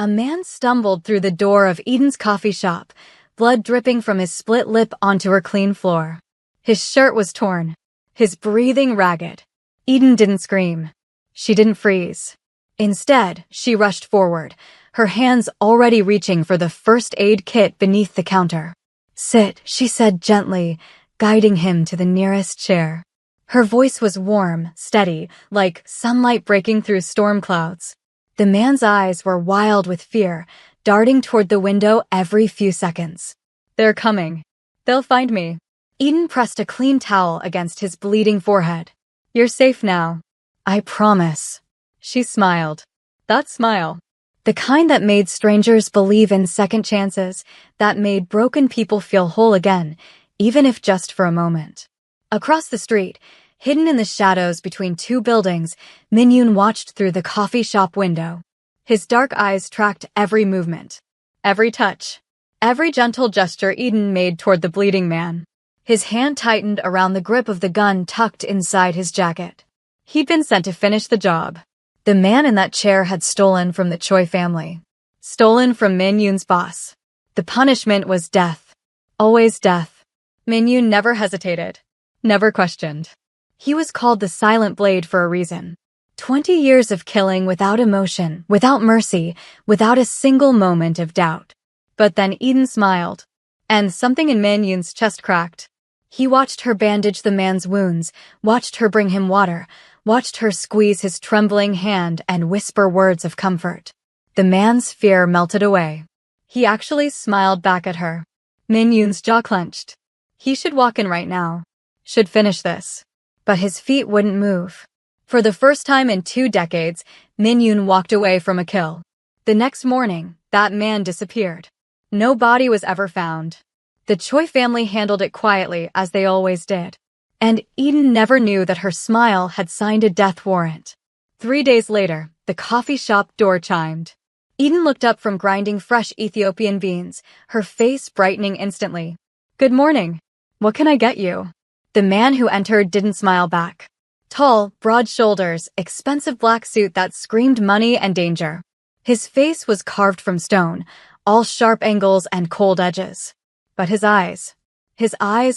A man stumbled through the door of Eden's coffee shop, blood dripping from his split lip onto her clean floor. His shirt was torn, his breathing ragged. Eden didn't scream. She didn't freeze. Instead, she rushed forward, her hands already reaching for the first aid kit beneath the counter. "Sit," she said gently, guiding him to the nearest chair. Her voice was warm, steady, like sunlight breaking through storm clouds. The man's eyes were wild with fear, darting toward the window every few seconds. "They're coming. They'll find me." Eden pressed a clean towel against his bleeding forehead. "You're safe now. I promise." She smiled. That smile. The kind that made strangers believe in second chances, that made broken people feel whole again, even if just for a moment. Across the street, hidden in the shadows between two buildings, Min-yoon watched through the coffee shop window. His dark eyes tracked every movement, every touch, every gentle gesture Eden made toward the bleeding man. His hand tightened around the grip of the gun tucked inside his jacket. He'd been sent to finish the job. The man in that chair had stolen from the Choi family. Stolen from Min-yoon's boss. The punishment was death. Always death. Min-yoon never hesitated. Never questioned. He was called the Silent Blade for a reason. 20 years of killing without emotion, without mercy, without a single moment of doubt. But then Eden smiled, and something in Min-yoon's chest cracked. He watched her bandage the man's wounds, watched her bring him water, watched her squeeze his trembling hand and whisper words of comfort. The man's fear melted away. He actually smiled back at her. Min-yoon's jaw clenched. He should walk in right now. Should finish this. But his feet wouldn't move. For the first time in 2 decades, Min-yoon walked away from a kill. The next morning, that man disappeared. No body was ever found. The Choi family handled it quietly, as they always did. And Eden never knew that her smile had signed a death warrant. 3 days later, the coffee shop door chimed. Eden looked up from grinding fresh Ethiopian beans, her face brightening instantly. "Good morning. What can I get you?" The man who entered didn't smile back. Tall, broad shoulders, expensive black suit that screamed money and danger. His face was carved from stone, all sharp angles and cold edges. But his eyes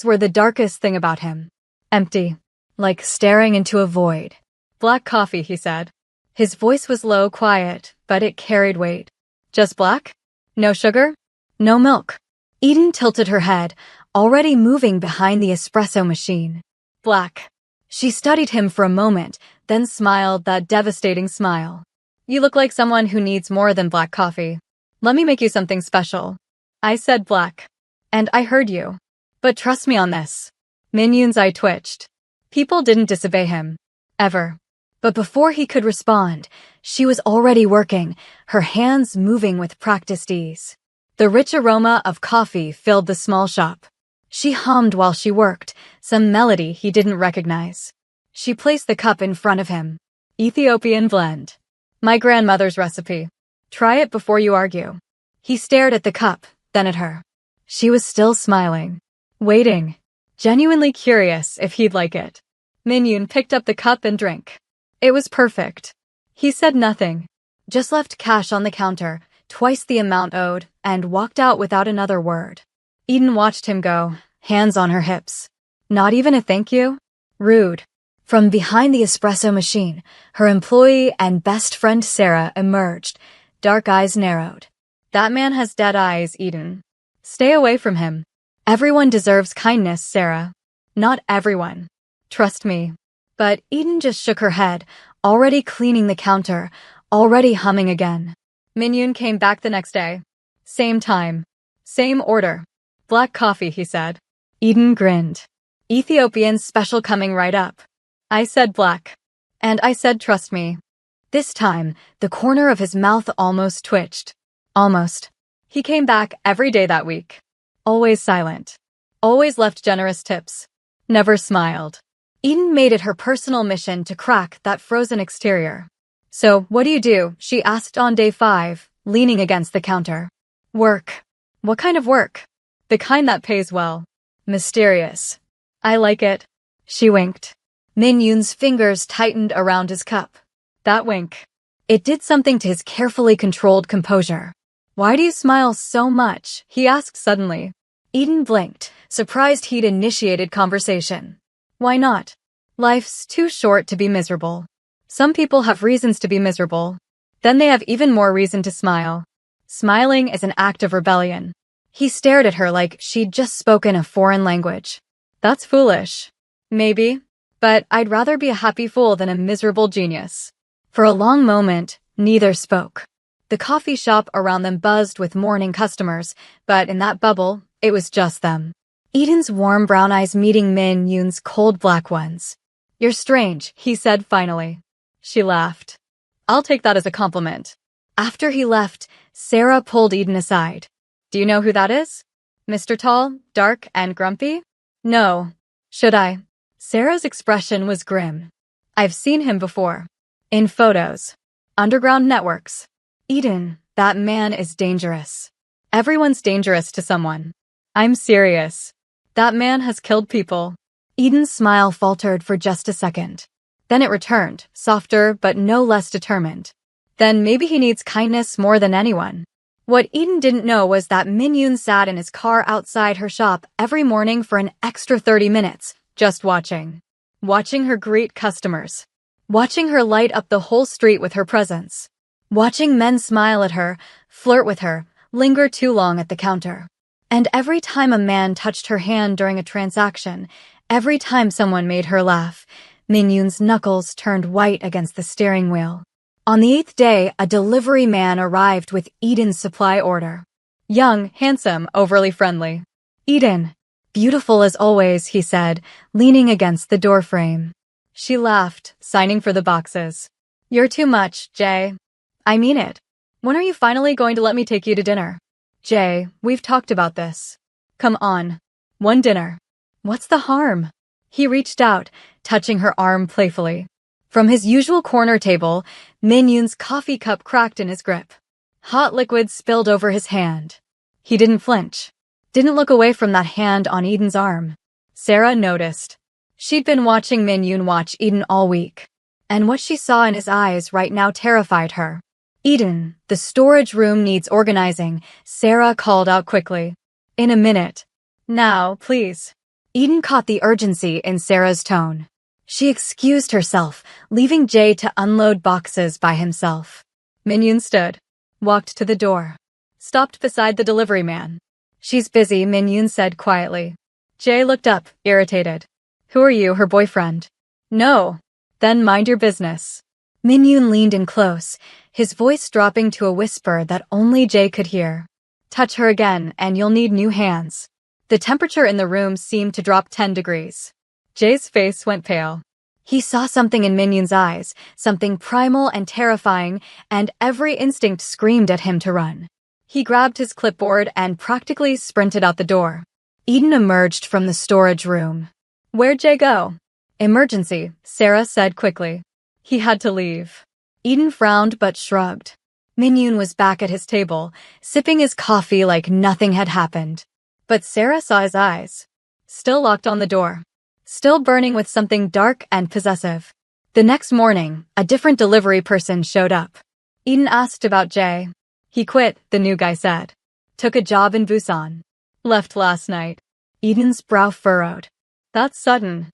were the darkest thing about him. Empty, like staring into a void. "Black coffee," he said. His voice was low, quiet, but it carried weight. "Just black? No sugar? No milk?" Eden tilted her head, already moving behind the espresso machine. "Black." She studied him for a moment, then smiled that devastating smile. "You look like someone who needs more than black coffee. Let me make you something special." "I said black. And I heard you. But trust me on this." Min-yoon's eye twitched. People didn't disobey him. Ever. But before he could respond, she was already working, her hands moving with practiced ease. The rich aroma of coffee filled the small shop. She hummed while she worked, some melody he didn't recognize. She placed the cup in front of him. "Ethiopian blend. My grandmother's recipe. Try it before you argue." He stared at the cup, then at her. She was still smiling. Waiting. Genuinely curious if he'd like it. Min-yoon picked up the cup and drank. It was perfect. He said nothing. Just left cash on the counter, twice the amount owed, and walked out without another word. Eden watched him go, hands on her hips. Not even a thank you? Rude. From behind the espresso machine, her employee and best friend Sarah emerged, dark eyes narrowed. "That man has dead eyes, Eden. Stay away from him. Everyone deserves kindness, Sarah." "Not everyone. Trust me." But Eden just shook her head, already cleaning the counter, already humming again. Min-yoon came back the next day. Same time. Same order. "Black coffee," he said. Eden grinned. "Ethiopian special coming right up." "I said black. And I said trust me." This time, the corner of his mouth almost twitched. Almost. He came back every day that week. Always silent. Always left generous tips. Never smiled. Eden made it her personal mission to crack that frozen exterior. "So, what do you do?" she asked on day 5, leaning against the counter. "Work." "What kind of work?" "The kind that pays well." "Mysterious." "I like it." She winked. Min-yoon's fingers tightened around his cup. That wink. It did something to his carefully controlled composure. "Why do you smile so much?" he asked suddenly. Eden blinked, surprised he'd initiated conversation. "Why not? Life's too short to be miserable. Some people have reasons to be miserable. Then they have even more reason to smile. Smiling is an act of rebellion." He stared at her like she'd just spoken a foreign language. "That's foolish." "Maybe. But I'd rather be a happy fool than a miserable genius." For a long moment, neither spoke. The coffee shop around them buzzed with morning customers, but in that bubble, it was just them. Eden's warm brown eyes meeting Min Yoon's cold black ones. "You're strange," he said finally. She laughed. "I'll take that as a compliment." After he left, Sarah pulled Eden aside. "Do you know who that is? Mr. Tall, dark, and grumpy?" "No. Should I?" Sarah's expression was grim. "I've seen him before. In photos. Underground networks." "Eden, that man is dangerous." "Everyone's dangerous to someone." "I'm serious. That man has killed people." Eden's smile faltered for just a second. Then it returned, softer but no less determined. "Then maybe he needs kindness more than anyone." What Eden didn't know was that Min Yoon sat in his car outside her shop every morning for an extra 30 minutes, just watching. Watching her greet customers. Watching her light up the whole street with her presence. Watching men smile at her, flirt with her, linger too long at the counter. And every time a man touched her hand during a transaction, every time someone made her laugh, Min Yoon's knuckles turned white against the steering wheel. On the 8th day, a delivery man arrived with Eden's supply order. Young, handsome, overly friendly. "Eden. Beautiful as always," he said, leaning against the doorframe. She laughed, signing for the boxes. "You're too much, Jay." "I mean it. When are you finally going to let me take you to dinner?" "Jay, we've talked about this." "Come on. One dinner. What's the harm?" He reached out, touching her arm playfully. From his usual corner table, Min Yoon's coffee cup cracked in his grip. Hot liquid spilled over his hand. He didn't flinch. Didn't look away from that hand on Eden's arm. Sarah noticed. She'd been watching Min Yoon watch Eden all week. And what she saw in his eyes right now terrified her. "Eden, the storage room needs organizing," Sarah called out quickly. "In a minute. Now, please." Eden caught the urgency in Sarah's tone. She excused herself, leaving Jay to unload boxes by himself. Min Yoon stood, walked to the door, stopped beside the delivery man. "She's busy," Min Yoon said quietly. Jay looked up, irritated. "Who are you, her boyfriend?" "No." "Then mind your business." Min Yoon leaned in close, his voice dropping to a whisper that only Jay could hear. "Touch her again, and you'll need new hands." The temperature in the room seemed to drop 10 degrees. Jay's face went pale. He saw something in Min Yoon's eyes, something primal and terrifying, and every instinct screamed at him to run. He grabbed his clipboard and practically sprinted out the door. Eden emerged from the storage room. "Where'd Jay go?" "Emergency," Sarah said quickly. He had to leave. Eden frowned but shrugged. Min Yoon was back at his table, sipping his coffee like nothing had happened. But Sarah saw his eyes. Still locked on the door. Still burning with something dark and possessive. The next morning, a different delivery person showed up. Eden asked about Jay. "He quit," the new guy said. "Took a job in Busan. Left last night." Eden's brow furrowed. "That's sudden."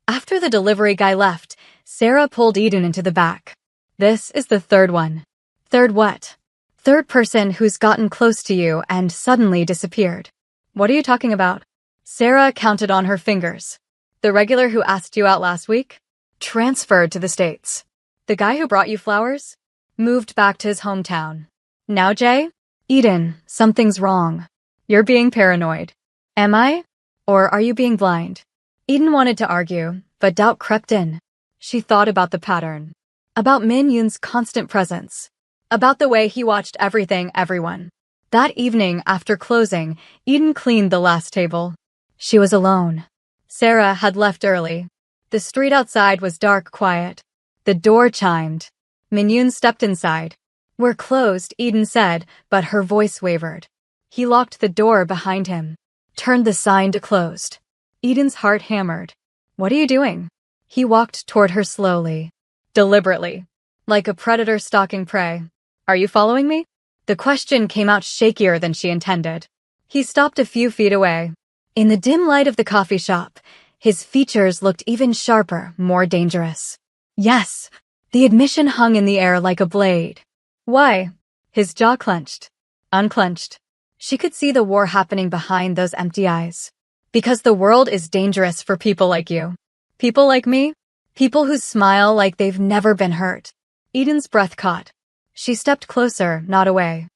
After the delivery guy left, Sarah pulled Eden into the back. "This is the third one." "Third what?" "Third person who's gotten close to you and suddenly disappeared." "What are you talking about?" Sarah counted on her fingers. "The regular who asked you out last week? Transferred to the States. The guy who brought you flowers? Moved back to his hometown. Now Jay?" "Eden, something's wrong." "You're being paranoid." "Am I? Or are you being blind?" Eden wanted to argue, but doubt crept in. She thought about the pattern. About Min Yoon's constant presence. About the way he watched everything, everyone. That evening, after closing, Eden cleaned the last table. She was alone. Sarah had left early. The street outside was dark, quiet. The door chimed. Min Yoon stepped inside. "We're closed," Eden said, but her voice wavered. He locked the door behind him. Turned the sign to closed. Eden's heart hammered. "What are you doing?" He walked toward her slowly. Deliberately. like a predator stalking prey. Are you following me? The question came out shakier than she intended. He stopped a few feet away. In the dim light of the coffee shop, his features looked even sharper, more dangerous. Yes, the admission hung in the air like a blade. Why? His jaw clenched. Unclenched. She could see the war happening behind those empty eyes. Because the world is dangerous for people like you. People like me? People who smile like they've never been hurt. Eden's breath caught. She stepped closer, not away.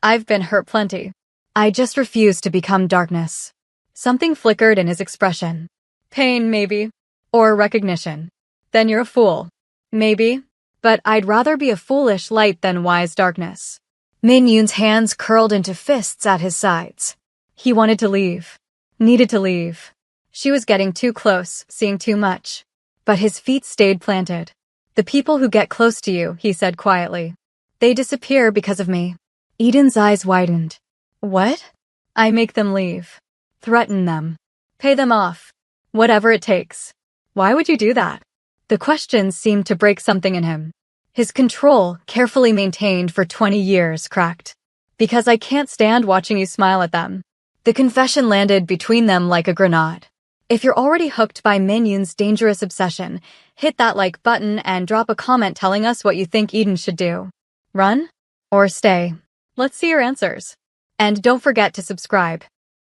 I've been hurt plenty. I just refuse to become darkness. Something flickered in his expression. Pain, maybe. Or recognition. Then you're a fool. Maybe. But I'd rather be a foolish light than wise darkness. Min Yoon's hands curled into fists at his sides. He wanted to leave. Needed to leave. She was getting too close, seeing too much. But his feet stayed planted. The people who get close to you, he said quietly. They disappear because of me. Eden's eyes widened. What? I make them leave. Threaten them. Pay them off. Whatever it takes. Why would you do that? The question seemed to break something in him. His control, carefully maintained for 20 years, cracked. Because I can't stand watching you smile at them. The confession landed between them like a grenade. If you're already hooked by Min Yoon's dangerous obsession, hit that like button and drop a comment telling us what you think Eden should do. Run? Or stay? Let's see your answers. And don't forget to subscribe.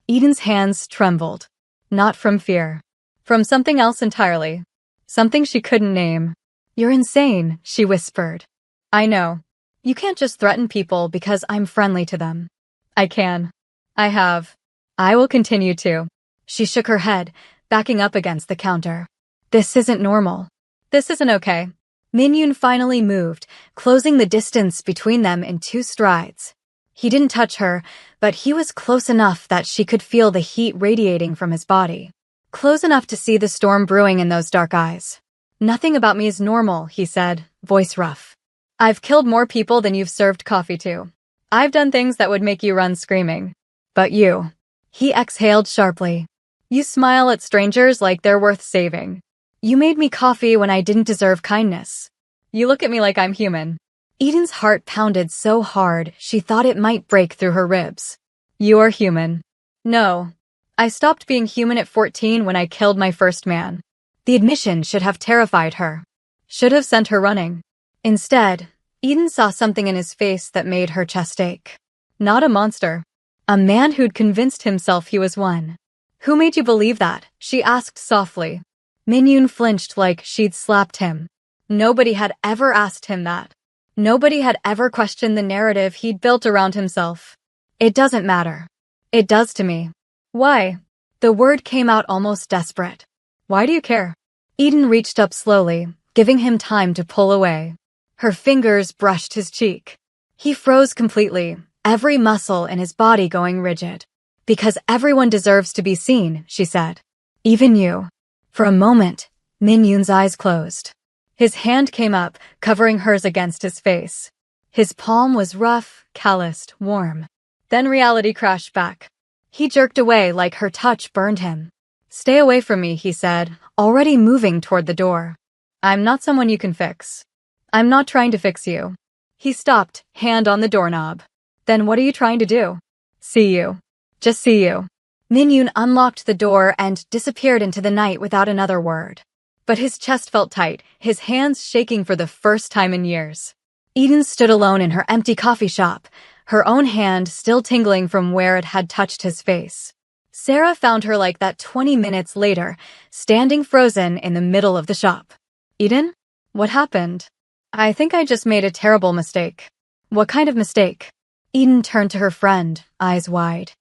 Eden's hands trembled. Not from fear. From something else entirely. Something she couldn't name. You're insane, she whispered. I know. You can't just threaten people because I'm friendly to them. I can. I have. I will continue to. She shook her head, backing up against the counter. This isn't normal. This isn't okay. Min Yoon finally moved, closing the distance between them in 2 strides. He didn't touch her, but he was close enough that she could feel the heat radiating from his body. Close enough to see the storm brewing in those dark eyes. Nothing about me is normal, he said, voice rough. I've killed more people than you've served coffee to. I've done things that would make you run screaming. But you. He exhaled sharply. You smile at strangers like they're worth saving. You made me coffee when I didn't deserve kindness. You look at me like I'm human. Eden's heart pounded so hard she thought it might break through her ribs. You're human. No. I stopped being human at 14 when I killed my first man. The admission should have terrified her. Should have sent her running. Instead, Eden saw something in his face that made her chest ache. Not a monster. A man who'd convinced himself he was one. Who made you believe that? She asked softly. Min Yoon flinched like she'd slapped him. Nobody had ever asked him that. Nobody had ever questioned the narrative he'd built around himself. It doesn't matter. It does to me. Why? The word came out almost desperate. Why do you care? Eden reached up slowly, giving him time to pull away. Her fingers brushed his cheek. He froze completely, every muscle in his body going rigid. Because everyone deserves to be seen, she said. Even you. For a moment, Min Yoon's eyes closed. His hand came up, covering hers against his face. His palm was rough, calloused, warm. Then reality crashed back. He jerked away like her touch burned him. Stay away from me, he said, already moving toward the door. I'm not someone you can fix. I'm not trying to fix you. He stopped, hand on the doorknob. Then what are you trying to do? See you. Just see you. Min Yoon unlocked the door and disappeared into the night without another word. But his chest felt tight, his hands shaking for the first time in years. Eden stood alone in her empty coffee shop, her own hand still tingling from where it had touched his face. Sarah found her like that 20 minutes later, standing frozen in the middle of the shop. Eden? What happened? I think I just made a terrible mistake. What kind of mistake? Eden turned to her friend, eyes wide.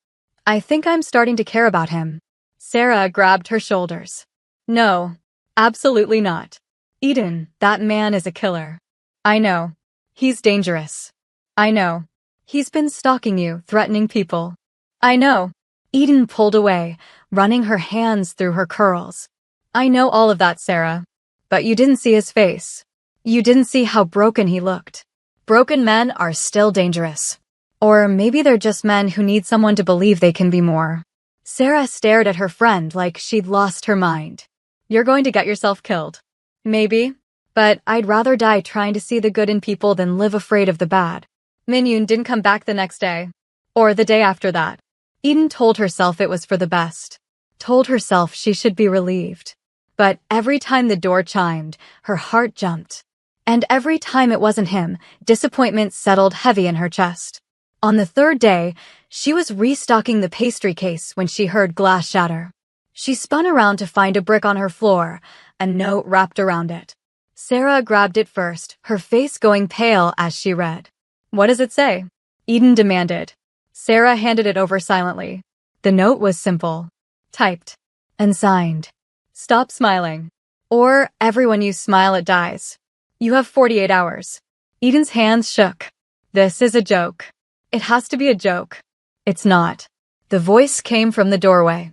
I think I'm starting to care about him. Sarah grabbed her shoulders. No, absolutely not. Eden, that man is a killer. I know. He's dangerous. I know. He's been stalking you, threatening people. I know. Eden pulled away, running her hands through her curls. I know all of that, Sarah. But you didn't see his face. You didn't see how broken he looked. Broken men are still dangerous. Or maybe they're just men who need someone to believe they can be more. Sarah stared at her friend like she'd lost her mind. You're going to get yourself killed. Maybe. But I'd rather die trying to see the good in people than live afraid of the bad. Min-yoon didn't come back the next day. Or the day after that. Eden told herself it was for the best. Told herself she should be relieved. But every time the door chimed, her heart jumped. And every time it wasn't him, disappointment settled heavy in her chest. On the third day, she was restocking the pastry case when she heard glass shatter. She spun around to find a brick on her floor, a note wrapped around it. Sarah grabbed it first, her face going pale as she read. "What does it say?" Eden demanded. Sarah handed it over silently. The note was simple. Typed. And signed. "Stop smiling. Or everyone you smile at dies. You have 48 hours. Eden's hands shook. This is a joke. It has to be a joke. It's not. The voice came from the doorway.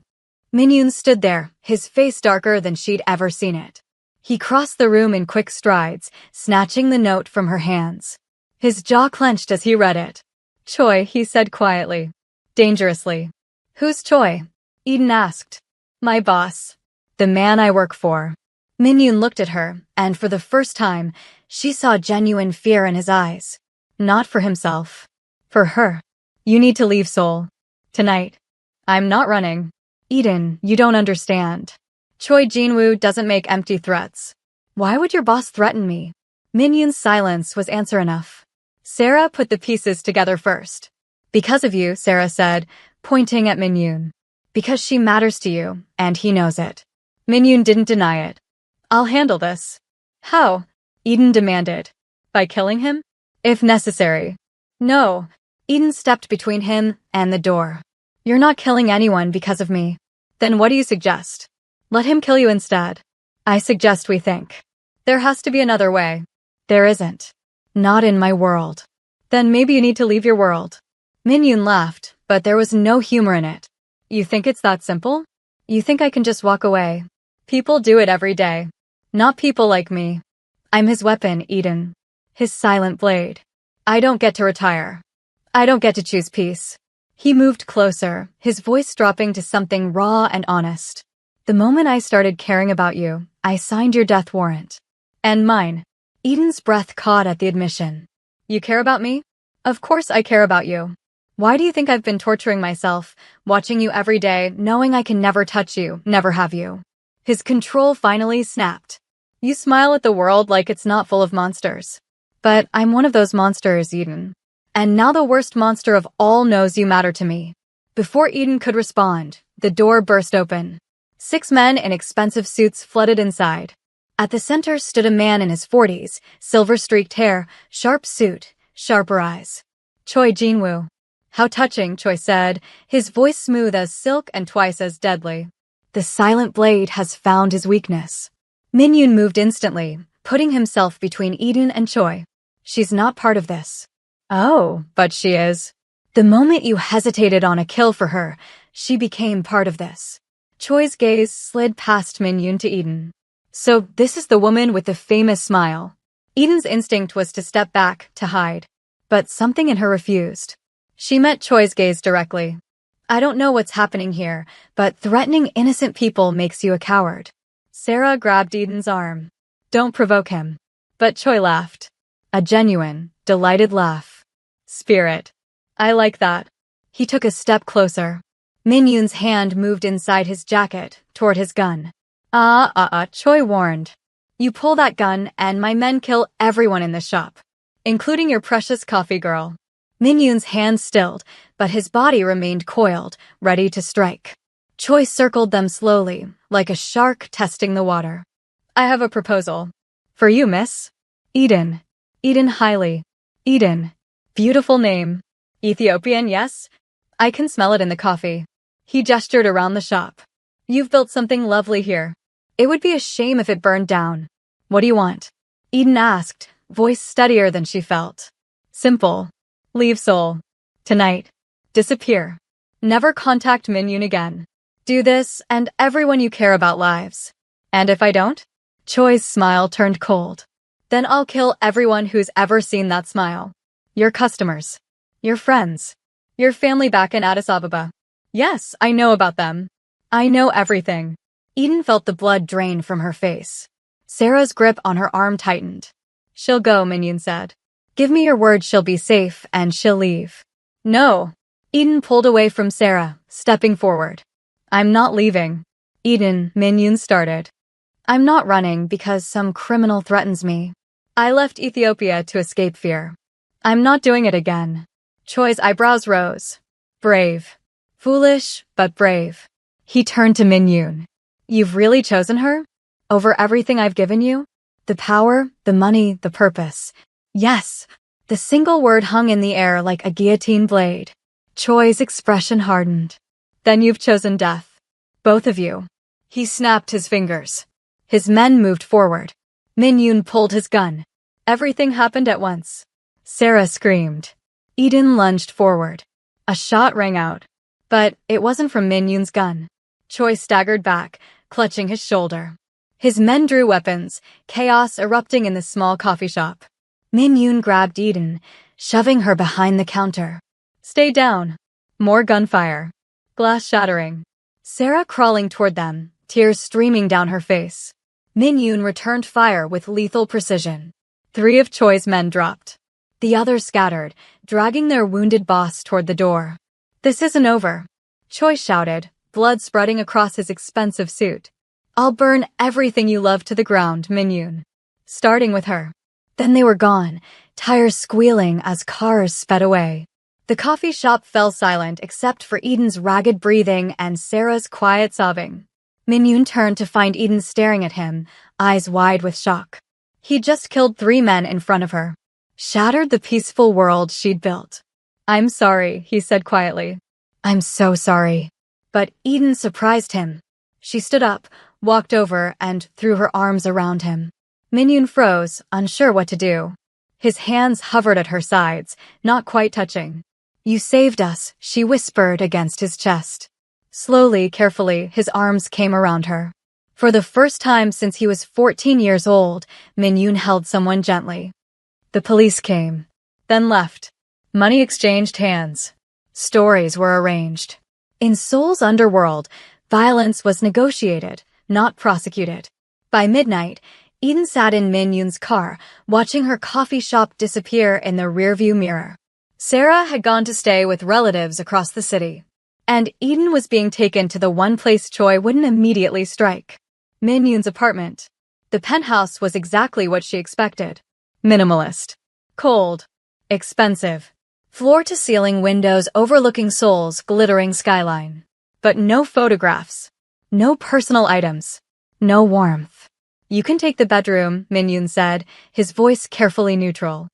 Min-yoon stood there, his face darker than she'd ever seen it. He crossed the room in quick strides, snatching the note from her hands. His jaw clenched as he read it. "Choi," he said quietly. Dangerously. "Who's Choi?" Eden asked. "My boss. The man I work for." Min-yoon looked at her, and for the first time, she saw genuine fear in his eyes. Not for himself. For her. "You need to leave Seoul. Tonight." "I'm not running." "Eden, you don't understand. Choi Jin-woo doesn't make empty threats." "Why would your boss threaten me?" Min-yoon's silence was answer enough. Sarah put the pieces together first. "Because of you," Sarah said, pointing at Min-yoon. "Because she matters to you, and he knows it." Min-yoon didn't deny it. "I'll handle this." "How?" Eden demanded. "By killing him? If necessary." "No." Eden stepped between him and the door. "You're not killing anyone because of me." "Then what do you suggest?" "Let him kill you instead." "I suggest we think. There has to be another way." "There isn't. Not in my world." "Then maybe you need to leave your world." Min-yoon laughed, but there was no humor in it. "You think it's that simple? You think I can just walk away? People do it every day. Not people like me. I'm his weapon, Eden. His silent blade. I don't get to retire. I don't get to choose peace." He moved closer, his voice dropping to something raw and honest. "The moment I started caring about you, I signed your death warrant. And mine." Eden's breath caught at the admission. "You care about me?" "Of course I care about you. Why do you think I've been torturing myself, watching you every day, knowing I can never touch you, never have you?" His control finally snapped. "You smile at the world like it's not full of monsters. But I'm one of those monsters, Eden. And now the worst monster of all knows you matter to me." Before Eden could respond, the door burst open. 6 men in expensive suits flooded inside. At the center stood a man in his 40s, silver-streaked hair, sharp suit, sharper eyes. "Choi Jin-woo." "How touching," Choi said, his voice smooth as silk and twice as deadly. "The silent blade has found his weakness." Min-yoon moved instantly, putting himself between Eden and Choi. "She's not part of this." "Oh, but she is." "The moment you hesitated on a kill for her, she became part of this." Choi's gaze slid past Min-yoon to Eden. "So this is the woman with the famous smile." Eden's instinct was to step back, to hide. But something in her refused. She met Choi's gaze directly. "I don't know what's happening here, but threatening innocent people makes you a coward." Sarah grabbed Eden's arm. "Don't provoke him." But Choi laughed. A genuine, delighted laugh. "Spirit. I like that." He took a step closer. Min-yoon's hand moved inside his jacket, toward his gun. Choi warned. "You pull that gun and my men kill everyone in the shop. Including your precious coffee girl." Min-yoon's hand stilled, but his body remained coiled, ready to strike. Choi circled them slowly, like a shark testing the water. "I have a proposal. For you, miss." "Eden." "Eden Hiley." "Eden. Beautiful name. Ethiopian, yes? I can smell it in the coffee." He gestured around the shop. "You've built something lovely here. It would be a shame if it burned down." "What do you want?" Eden asked, voice steadier than she felt. "Simple. Leave Seoul. Tonight. Disappear. Never contact Min-yoon again. Do this, and everyone you care about lives." "And if I don't?" Choi's smile turned cold. "Then I'll kill everyone who's ever seen that smile. Your customers. Your friends. Your family back in Addis Ababa. Yes, I know about them. I know everything." Eden felt the blood drain from her face. Sarah's grip on her arm tightened. She'll go, Minion said. Give me your word she'll be safe and she'll leave. No. Eden pulled away from Sarah, stepping forward. I'm not leaving. Eden, Minion started. I'm not running because some criminal threatens me. I left Ethiopia to escape fear. I'm not doing it again. Choi's eyebrows rose. Brave. Foolish, but brave. He turned to Min-yoon. You've really chosen her? Over everything I've given you? The power, the money, the purpose. Yes. The single word hung in the air like a guillotine blade. Choi's expression hardened. Then you've chosen death. Both of you. He snapped his fingers. His men moved forward. Min-yoon pulled his gun. Everything happened at once. Sarah screamed. Eden lunged forward. A shot rang out. But it wasn't from Min-yoon's gun. Choi staggered back, clutching his shoulder. His men drew weapons, chaos erupting in the small coffee shop. Min-yoon grabbed Eden, shoving her behind the counter. Stay down. More gunfire. Glass shattering. Sarah crawling toward them, tears streaming down her face. Min-yoon returned fire with lethal precision. 3 of Choi's men dropped. The others scattered, dragging their wounded boss toward the door. This isn't over. Choi shouted, blood spreading across his expensive suit. I'll burn everything you love to the ground, Min-yoon. Starting with her. Then they were gone, tires squealing as cars sped away. The coffee shop fell silent except for Eden's ragged breathing and Sarah's quiet sobbing. Min-yoon turned to find Eden staring at him, eyes wide with shock. He'd just killed 3 men in front of her. Shattered the peaceful world she'd built. I'm sorry, he said quietly. I'm so sorry. But Eden surprised him. She stood up, walked over, and threw her arms around him. Min-yoon froze, unsure what to do. His hands hovered at her sides, not quite touching. You saved us, she whispered against his chest. Slowly, carefully, his arms came around her. For the first time since he was 14 years old, Min-yoon held someone gently. The police came. Then left. Money exchanged hands. Stories were arranged. In Seoul's underworld, violence was negotiated, not prosecuted. By midnight, Eden sat in Min-yoon's car, watching her coffee shop disappear in the rearview mirror. Sarah had gone to stay with relatives across the city. And Eden was being taken to the one place Choi wouldn't immediately strike. Min-yoon's apartment. The penthouse was exactly what she expected. Minimalist. Cold. Expensive. Floor-to-ceiling windows overlooking Seoul's glittering skyline. But no photographs. No personal items. No warmth. You can take the bedroom, Min-yoon said, his voice carefully neutral.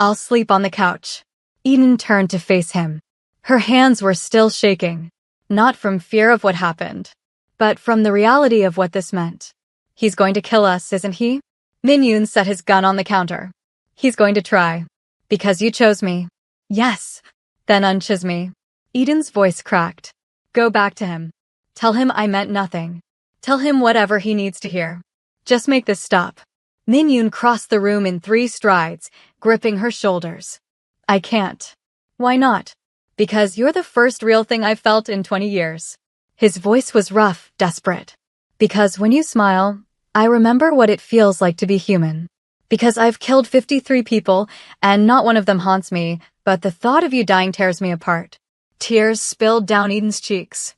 I'll sleep on the couch. Eden turned to face him. Her hands were still shaking. Not from fear of what happened, but from the reality of what this meant. He's going to kill us, isn't he? Min-yoon set his gun on the counter. He's going to try. Because you chose me. Yes. Then unchoose me. Eden's voice cracked. Go back to him. Tell him I meant nothing. Tell him whatever he needs to hear. Just make this stop. Min-yoon crossed the room in 3 strides, gripping her shoulders. I can't. Why not? Because you're the first real thing I've felt in 20 years. His voice was rough, desperate. Because when you smile, I remember what it feels like to be human. Because I've killed 53 people, and not one of them haunts me, but the thought of you dying tears me apart. Tears spilled down Eden's cheeks.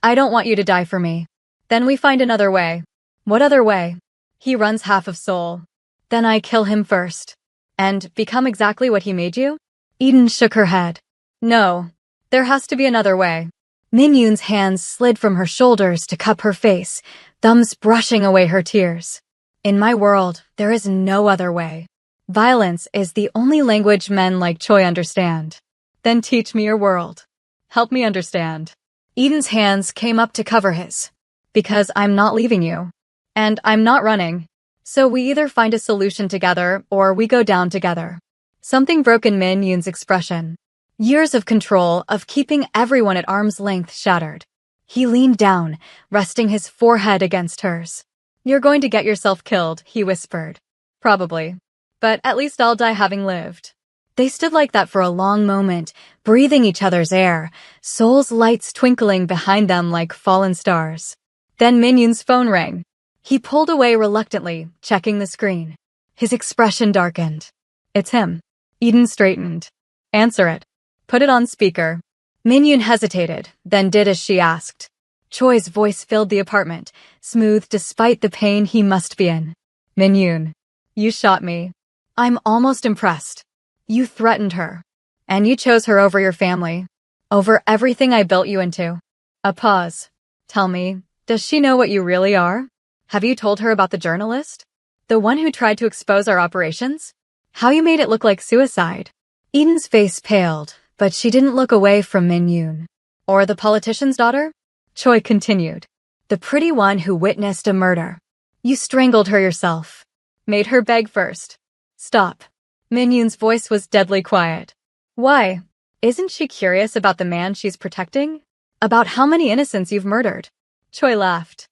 I don't want you to die for me. Then we find another way. What other way? He runs half of Seoul. Then I kill him first. And become exactly what he made you? Eden shook her head. No. There has to be another way. Min-yoon's hands slid from her shoulders to cup her face, thumbs brushing away her tears. In my world, there is no other way. Violence is the only language men like Choi understand. Then teach me your world. Help me understand. Eden's hands came up to cover his. Because I'm not leaving you. And I'm not running. So we either find a solution together or we go down together. Something broke in Min-yoon's expression. Years of control, of keeping everyone at arm's length shattered. He leaned down, resting his forehead against hers. You're going to get yourself killed, he whispered. Probably. But at least I'll die having lived. They stood like that for a long moment, breathing each other's air, Seoul's lights twinkling behind them like fallen stars. Then Min-yoon's phone rang. He pulled away reluctantly, checking the screen. His expression darkened. It's him. Eden straightened. Answer it. Put it on speaker. Min-yoon hesitated, then did as she asked. Choi's voice filled the apartment, smooth despite the pain he must be in. Min-yoon, you shot me. I'm almost impressed. You threatened her. And you chose her over your family. Over everything I built you into. A pause. Tell me, does she know what you really are? Have you told her about the journalist? The one who tried to expose our operations? How you made it look like suicide? Eden's face paled, but she didn't look away from Min-yoon. Or the politician's daughter? Choi continued. The pretty one who witnessed a murder. You strangled her yourself. Made her beg first. Stop. Min-yoon's voice was deadly quiet. Why? Isn't she curious about the man she's protecting? About how many innocents you've murdered? Choi laughed.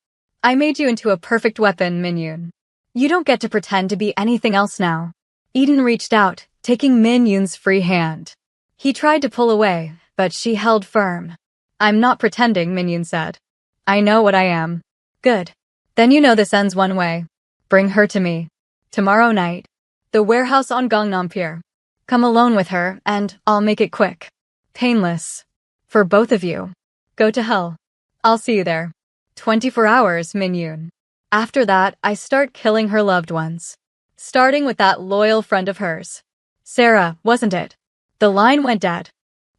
I made you into a perfect weapon, Min-yoon. You don't get to pretend to be anything else now. Eden reached out, taking Min-yoon's free hand. He tried to pull away, but she held firm. I'm not pretending, Min-yoon said. I know what I am. Good. Then you know this ends one way. Bring her to me. Tomorrow night. The warehouse on Gangnam Pier. Come alone with her, and I'll make it quick. Painless. For both of you. Go to hell. I'll see you there. 24 hours, Min-yoon. After that, I start killing her loved ones. Starting with that loyal friend of hers. Sarah, wasn't it? The line went dead.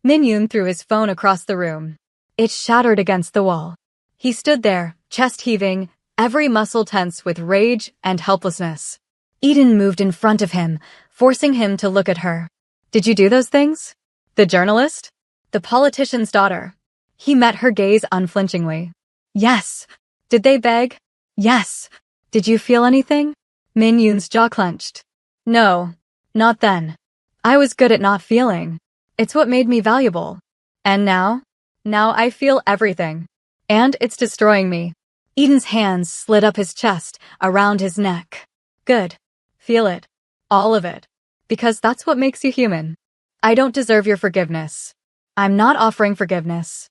Min-yoon threw his phone across the room. It shattered against the wall. He stood there, chest heaving, every muscle tense with rage and helplessness. Eden moved in front of him, forcing him to look at her. Did you do those things? The journalist? The politician's daughter. He met her gaze unflinchingly. Yes. Did they beg? Yes. Did you feel anything? Min-yoon's jaw clenched. No. Not then. I was good at not feeling. It's what made me valuable. And now? Now I feel everything. And it's destroying me. Eden's hands slid up his chest, around his neck. Good. Feel it. All of it. Because that's what makes you human. I don't deserve your forgiveness. I'm not offering forgiveness.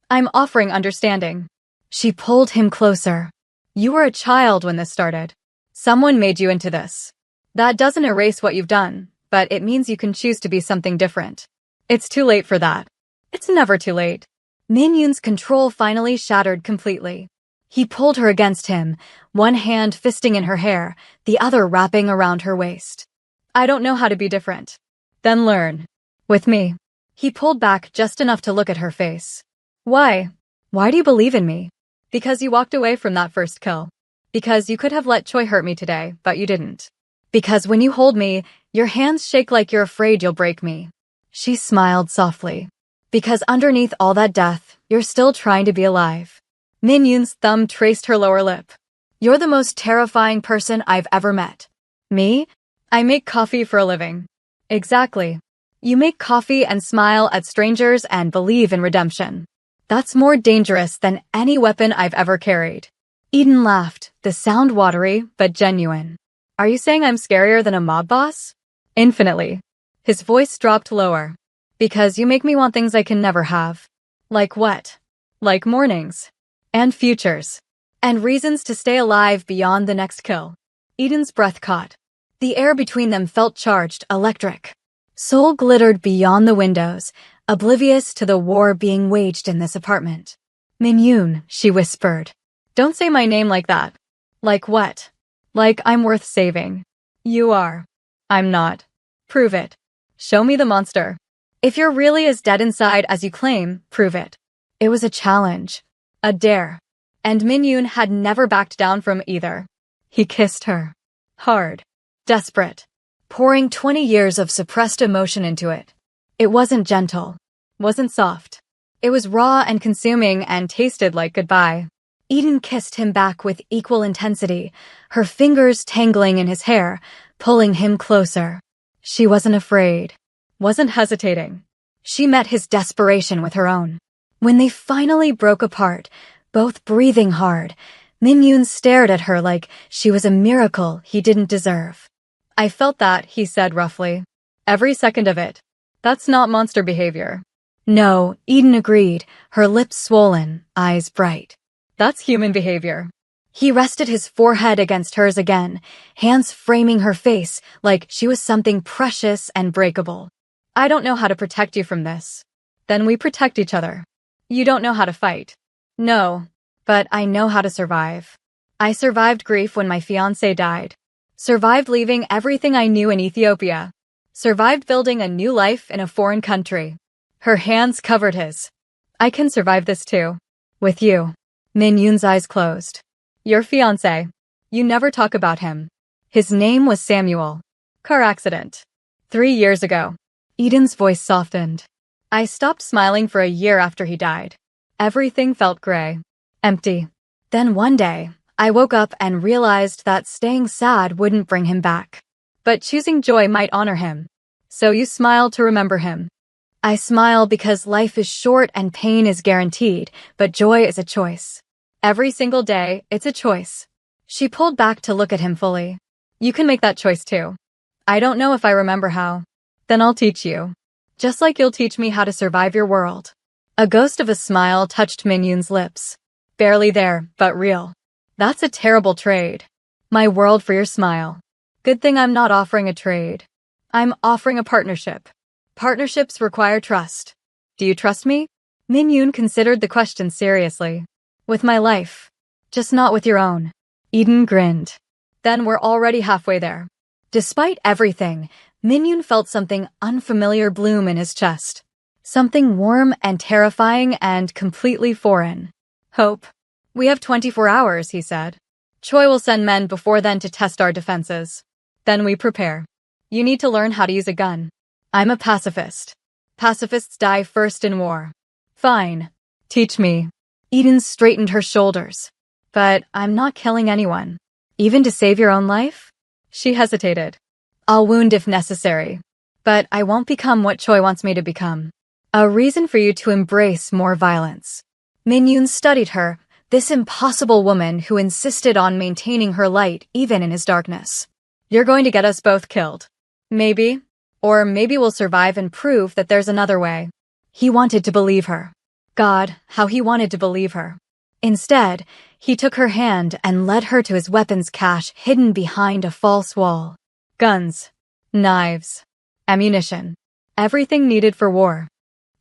I'm offering understanding. She pulled him closer. You were a child when this started. Someone made you into this. That doesn't erase what you've done, but it means you can choose to be something different. It's too late for that. It's never too late. Min-yoon's control finally shattered completely. He pulled her against him, one hand fisting in her hair, the other wrapping around her waist. I don't know how to be different. Then learn. With me. He pulled back just enough to look at her face. Why? Why do you believe in me? Because you walked away from that first kill. Because you could have let Choi hurt me today, but you didn't. Because when you hold me, your hands shake like you're afraid you'll break me. She smiled softly. Because underneath all that death, you're still trying to be alive. Min-yoon's thumb traced her lower lip. You're the most terrifying person I've ever met. Me? I make coffee for a living. Exactly. You make coffee and smile at strangers and believe in redemption. That's more dangerous than any weapon I've ever carried. Eden laughed, the sound watery but genuine. Are you saying I'm scarier than a mob boss? Infinitely. His voice dropped lower. Because you make me want things I can never have. Like what? Like mornings. And futures. And reasons to stay alive beyond the next kill. Eden's breath caught. The air between them felt charged, electric. Seoul glittered beyond the windows, oblivious to the war being waged in this apartment. Min-yoon, she whispered. Don't say my name like that. Like what? Like I'm worth saving. You are. I'm not. Prove it. Show me the monster. If you're really as dead inside as you claim, prove it. It was a challenge. A dare. And Min-yoon had never backed down from either. He kissed her. Hard. Desperate. Pouring 20 years of suppressed emotion into it. It wasn't gentle. Wasn't soft. It was raw and consuming and tasted like goodbye. Eden kissed him back with equal intensity, her fingers tangling in his hair, pulling him closer. She wasn't afraid. Wasn't hesitating. She met his desperation with her own. When they finally broke apart, both breathing hard, Min-yoon stared at her like she was a miracle he didn't deserve. I felt that, he said roughly. Every second of it. That's not monster behavior. No, Eden agreed, her lips swollen, eyes bright. That's human behavior. He rested his forehead against hers again, hands framing her face like she was something precious and breakable. I don't know how to protect you from this. Then we protect each other. You don't know how to fight. No, but I know how to survive. I survived grief when my fiancé died. Survived leaving everything I knew in Ethiopia. Survived building a new life in a foreign country. Her hands covered his. I can survive this too. With you. Min Yoon's eyes closed. Your fiancé. You never talk about him. His name was Samuel. Car accident. 3 years ago. Eden's voice softened. I stopped smiling for a year after he died. Everything felt gray. Empty. Then one day, I woke up and realized that staying sad wouldn't bring him back. But choosing joy might honor him. So you smile to remember him. I smile because life is short and pain is guaranteed, but joy is a choice. Every single day, it's a choice. She pulled back to look at him fully. You can make that choice too. I don't know if I remember how. Then I'll teach you. Just like you'll teach me how to survive your world. A ghost of a smile touched Min Yoon's lips. Barely there, but real. That's a terrible trade. My world for your smile. Good thing I'm not offering a trade. I'm offering a partnership. Partnerships require trust. Do you trust me? Min Yoon considered the question seriously. With my life. Just not with your own. Eden grinned. Then we're already halfway there. Despite everything, Min Yoon felt something unfamiliar bloom in his chest. Something warm and terrifying and completely foreign. Hope. We have 24 hours, he said. Choi will send men before then to test our defenses. Then we prepare. You need to learn how to use a gun. I'm a pacifist. Pacifists die first in war. Fine. Teach me. Eden straightened her shoulders. But I'm not killing anyone. Even to save your own life? She hesitated. I'll wound if necessary. But I won't become what Choi wants me to become. A reason for you to embrace more violence. Min Yoon studied her, this impossible woman who insisted on maintaining her light even in his darkness. You're going to get us both killed. Maybe. Or maybe we'll survive and prove that there's another way. He wanted to believe her. God, how he wanted to believe her. Instead, he took her hand and led her to his weapons cache hidden behind a false wall. Guns. Knives. Ammunition. Everything needed for war.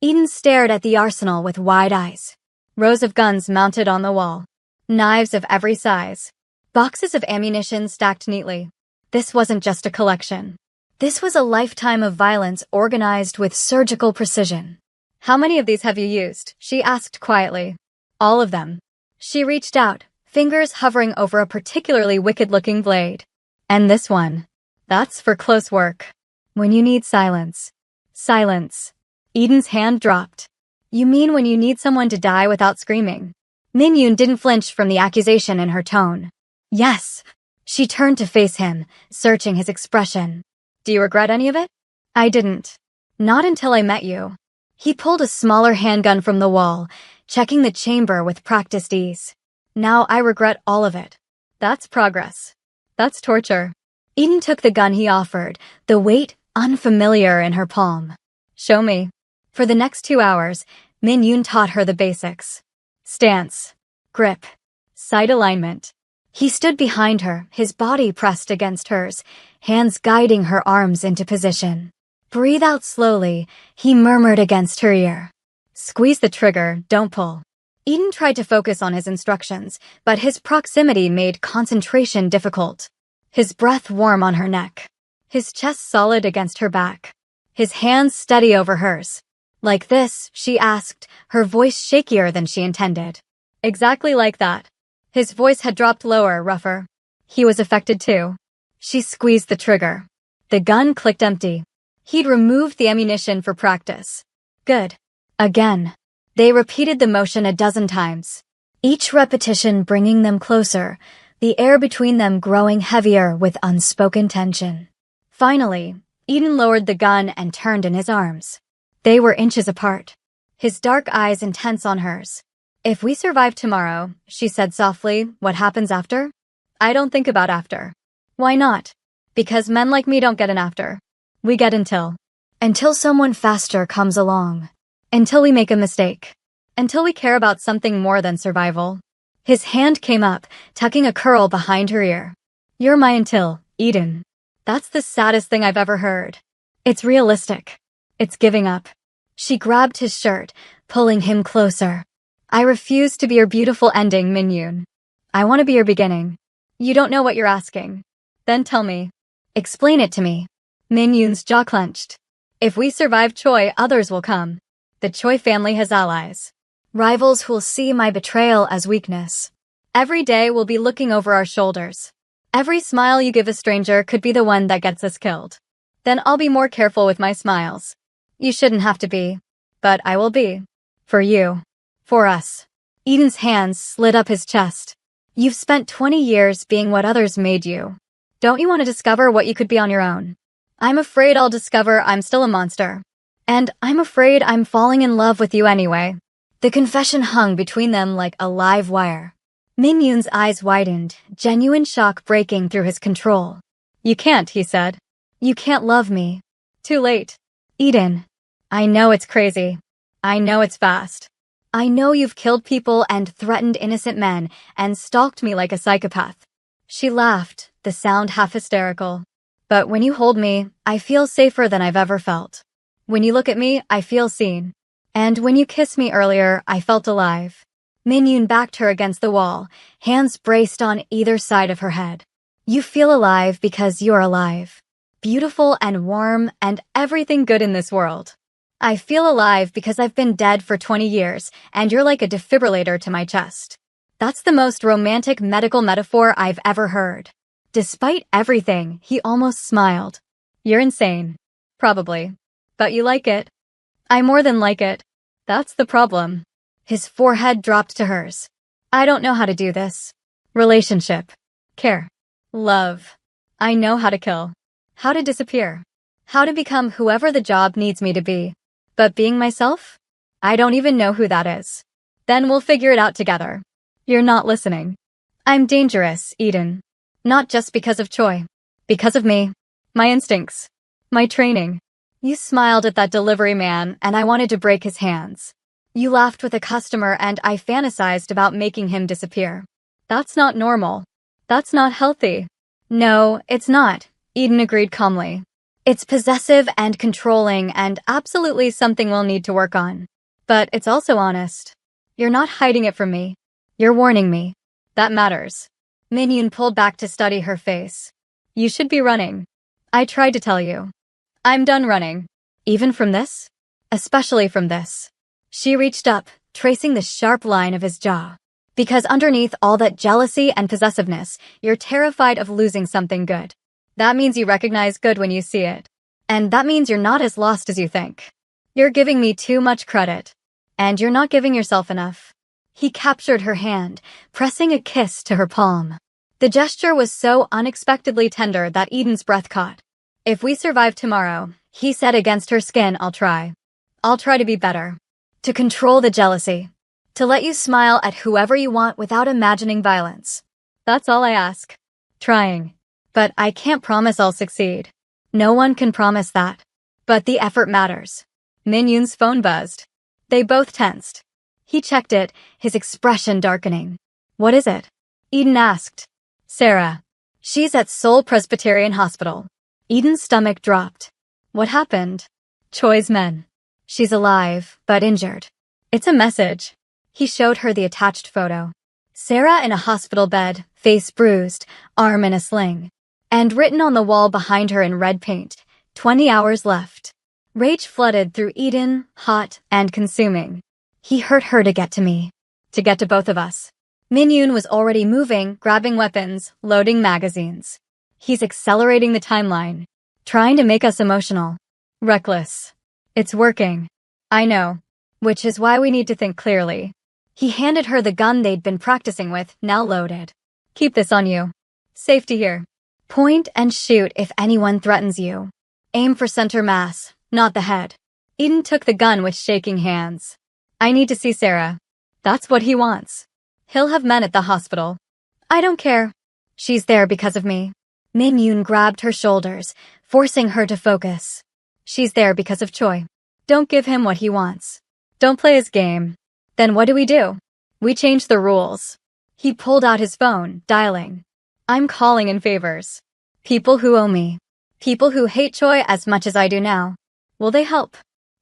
Eden stared at the arsenal with wide eyes. Rows of guns mounted on the wall. Knives of every size. Boxes of ammunition stacked neatly. This wasn't just a collection. This was a lifetime of violence organized with surgical precision. How many of these have you used? She asked quietly. All of them. She reached out, fingers hovering over a particularly wicked-looking blade. And this one. That's for close work. When you need silence. Silence. Eden's hand dropped. You mean when you need someone to die without screaming? Min Yoon didn't flinch from the accusation in her tone. Yes. She turned to face him, searching his expression. Do you regret any of it? I didn't. Not until I met you. He pulled a smaller handgun from the wall, checking the chamber with practiced ease. Now I regret all of it. That's progress. That's torture. Eden took the gun he offered, the weight unfamiliar in her palm. Show me. For the next 2 hours, Min Yoon taught her the basics. Stance. Grip. Sight alignment. He stood behind her, his body pressed against hers, hands guiding her arms into position. Breathe out slowly, he murmured against her ear. Squeeze the trigger, don't pull. Eden tried to focus on his instructions, but his proximity made concentration difficult. His breath warm on her neck. His chest solid against her back. His hands steady over hers. Like this, she asked, her voice shakier than she intended. Exactly like that. His voice had dropped lower, rougher. He was affected too. She squeezed the trigger. The gun clicked empty. He'd removed the ammunition for practice. Good. Again. They repeated the motion a dozen times. Each repetition bringing them closer, the air between them growing heavier with unspoken tension. Finally, Eden lowered the gun and turned in his arms. They were inches apart. His dark eyes intense on hers. If we survive tomorrow, she said softly, what happens after? I don't think about after. Why not? Because men like me don't get an after. We get until. Until someone faster comes along. Until we make a mistake. Until we care about something more than survival. His hand came up, tucking a curl behind her ear. You're my until, Eden. That's the saddest thing I've ever heard. It's realistic. It's giving up. She grabbed his shirt, pulling him closer. I refuse to be your beautiful ending, Min-yoon. I want to be your beginning. You don't know what you're asking. Then tell me. Explain it to me. Min-yoon's jaw clenched. If we survive Choi, others will come. The Choi family has allies. Rivals who'll see my betrayal as weakness. Every day we'll be looking over our shoulders. Every smile you give a stranger could be the one that gets us killed. Then I'll be more careful with my smiles. You shouldn't have to be. But I will be. For you. For us. Eden's hands slid up his chest. You've spent 20 years being what others made you. Don't you want to discover what you could be on your own? I'm afraid I'll discover I'm still a monster. And I'm afraid I'm falling in love with you anyway. The confession hung between them like a live wire. Min-yoon's eyes widened, genuine shock breaking through his control. You can't, he said. You can't love me. Too late. Eden. I know it's crazy. I know it's fast. I know you've killed people and threatened innocent men and stalked me like a psychopath. She laughed, the sound half hysterical. But when you hold me, I feel safer than I've ever felt. When you look at me, I feel seen. And when you kissed me earlier, I felt alive. Min-yoon backed her against the wall, hands braced on either side of her head. You feel alive because you're alive. Beautiful and warm and everything good in this world. I feel alive because I've been dead for 20 years and you're like a defibrillator to my chest. That's the most romantic medical metaphor I've ever heard. Despite everything, he almost smiled. You're insane. Probably. But you like it. I more than like it. That's the problem. His forehead dropped to hers. I don't know how to do this. Relationship. Care. Love. I know how to kill. How to disappear. How to become whoever the job needs me to be. But being myself? I don't even know who that is. Then we'll figure it out together. You're not listening. I'm dangerous, Eden. Not just because of Choi. Because of me. My instincts. My training. You smiled at that delivery man and I wanted to break his hands. You laughed with a customer and I fantasized about making him disappear. That's not normal. That's not healthy. No, it's not, Eden agreed calmly. It's possessive and controlling and absolutely something we'll need to work on. But it's also honest. You're not hiding it from me. You're warning me. That matters. Min-yoon pulled back to study her face. You should be running. I tried to tell you. I'm done running. Even from this? Especially from this. She reached up, tracing the sharp line of his jaw. Because underneath all that jealousy and possessiveness, you're terrified of losing something good. That means you recognize good when you see it. And that means you're not as lost as you think. You're giving me too much credit. And you're not giving yourself enough. He captured her hand, pressing a kiss to her palm. The gesture was so unexpectedly tender that Eden's breath caught. If we survive tomorrow, he said against her skin, I'll try. I'll try to be better. To control the jealousy. To let you smile at whoever you want without imagining violence. That's all I ask. Trying. But I can't promise I'll succeed. No one can promise that. But the effort matters. Min-yoon's phone buzzed. They both tensed. He checked it, his expression darkening. What is it? Eden asked. Sarah. She's at Seoul Presbyterian Hospital. Eden's stomach dropped. What happened? Choi's men. She's alive, but injured. It's a message. He showed her the attached photo. Sarah in a hospital bed, face bruised, arm in a sling. And written on the wall behind her in red paint, 20 hours left. Rage flooded through Eden, hot and consuming. He hurt her to get to me. To get to both of us. Min-yoon was already moving, grabbing weapons, loading magazines. He's accelerating the timeline. Trying to make us emotional. Reckless. It's working. I know. Which is why we need to think clearly. He handed her the gun they'd been practicing with, now loaded. Keep this on you. Safety here. Point and shoot if anyone threatens you. Aim for center mass, not the head. Eden took the gun with shaking hands. I need to see Sarah. That's what he wants. He'll have men at the hospital. I don't care. She's there because of me. Min-yoon grabbed her shoulders, forcing her to focus. She's there because of Choi. Don't give him what he wants. Don't play his game. Then what do? We change the rules. He pulled out his phone, dialing. I'm calling in favors. People who owe me. People who hate Choi as much as I do now. Will they help?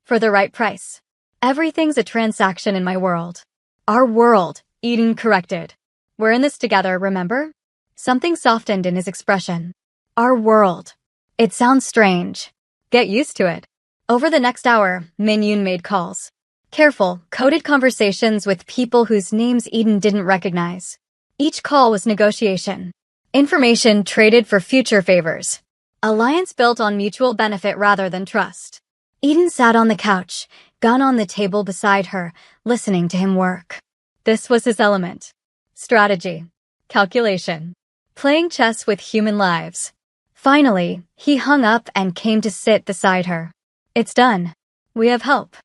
For the right price. Everything's a transaction in my world. Our world, Eden corrected. We're in this together, remember? Something softened in his expression. Our world. It sounds strange. Get used to it. Over the next hour, Min-yoon made calls. Careful, coded conversations with people whose names Eden didn't recognize. Each call was negotiation. Information traded for future favors. Alliance built on mutual benefit rather than trust. Eden sat on the couch, gun on the table beside her, listening to him work. This was his element. Strategy. Calculation. Playing chess with human lives. Finally, he hung up and came to sit beside her. It's done. We have help.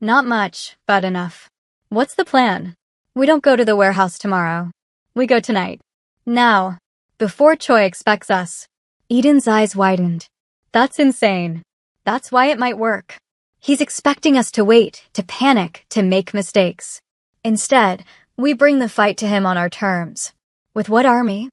Not much, but enough. What's the plan? We don't go to the warehouse tomorrow. We go tonight. Now. Before Choi expects us. Eden's eyes widened. That's insane. That's why it might work. He's expecting us to wait, to panic, to make mistakes. Instead, we bring the fight to him on our terms. With what army?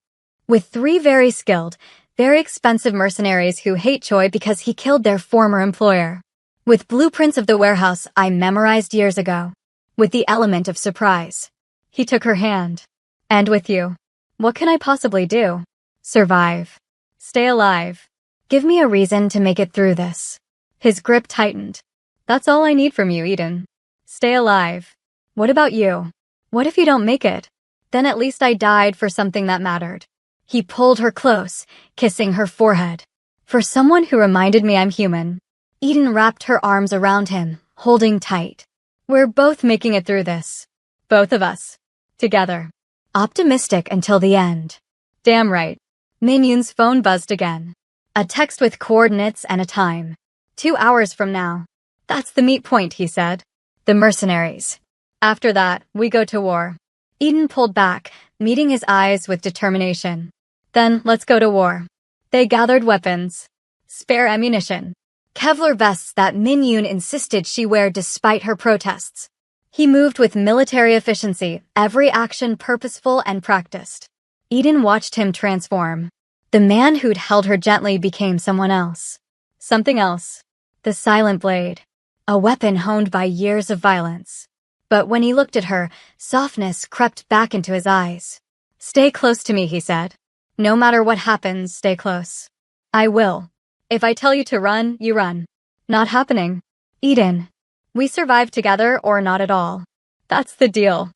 With 3 very skilled, very expensive mercenaries who hate Choi because he killed their former employer. With blueprints of the warehouse I memorized years ago. With the element of surprise. He took her hand. And with you. What can I possibly do? Survive. Stay alive. Give me a reason to make it through this. His grip tightened. That's all I need from you, Eden. Stay alive. What about you? What if you don't make it? Then at least I died for something that mattered. He pulled her close, kissing her forehead. For someone who reminded me I'm human. Eden wrapped her arms around him, holding tight. We're both making it through this. Both of us. Together. Optimistic until the end. Damn right. Min-yoon's phone buzzed again. A text with coordinates and a time. 2 hours from now. That's the meet point, he said. The mercenaries. After that, we go to war. Eden pulled back, meeting his eyes with determination. Then, let's go to war. They gathered weapons. Spare ammunition. Kevlar vests that Min-yoon insisted she wear despite her protests. He moved with military efficiency, every action purposeful and practiced. Eden watched him transform. The man who'd held her gently became someone else. Something else. The silent blade. A weapon honed by years of violence. But when he looked at her, softness crept back into his eyes. Stay close to me, he said. No matter what happens, stay close. I will. If I tell you to run, you run. Not happening. Eden. We survive together or not at all. That's the deal.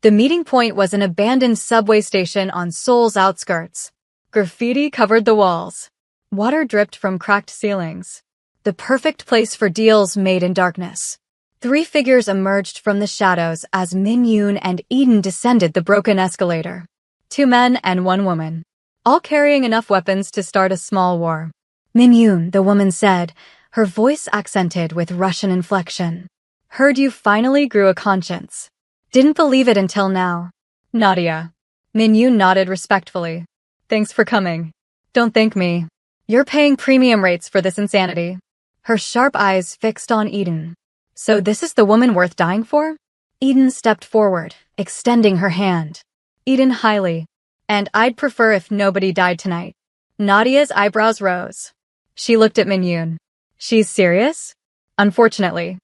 The meeting point was an abandoned subway station on Seoul's outskirts. Graffiti covered the walls. Water dripped from cracked ceilings. The perfect place for deals made in darkness. 3 figures emerged from the shadows as Min-yoon and Eden descended the broken escalator. 2 men and 1 woman. All carrying enough weapons to start a small war. Min-yoon, the woman said, her voice accented with Russian inflection. Heard you finally grew a conscience. Didn't believe it until now. Nadia. Min-yoon nodded respectfully. Thanks for coming. Don't thank me. You're paying premium rates for this insanity. Her sharp eyes fixed on Eden. So this is the woman worth dying for? Eden stepped forward, extending her hand. Eden highly. And I'd prefer if nobody died tonight. Nadia's eyebrows rose. She looked at Min-yoon. She's serious? Unfortunately.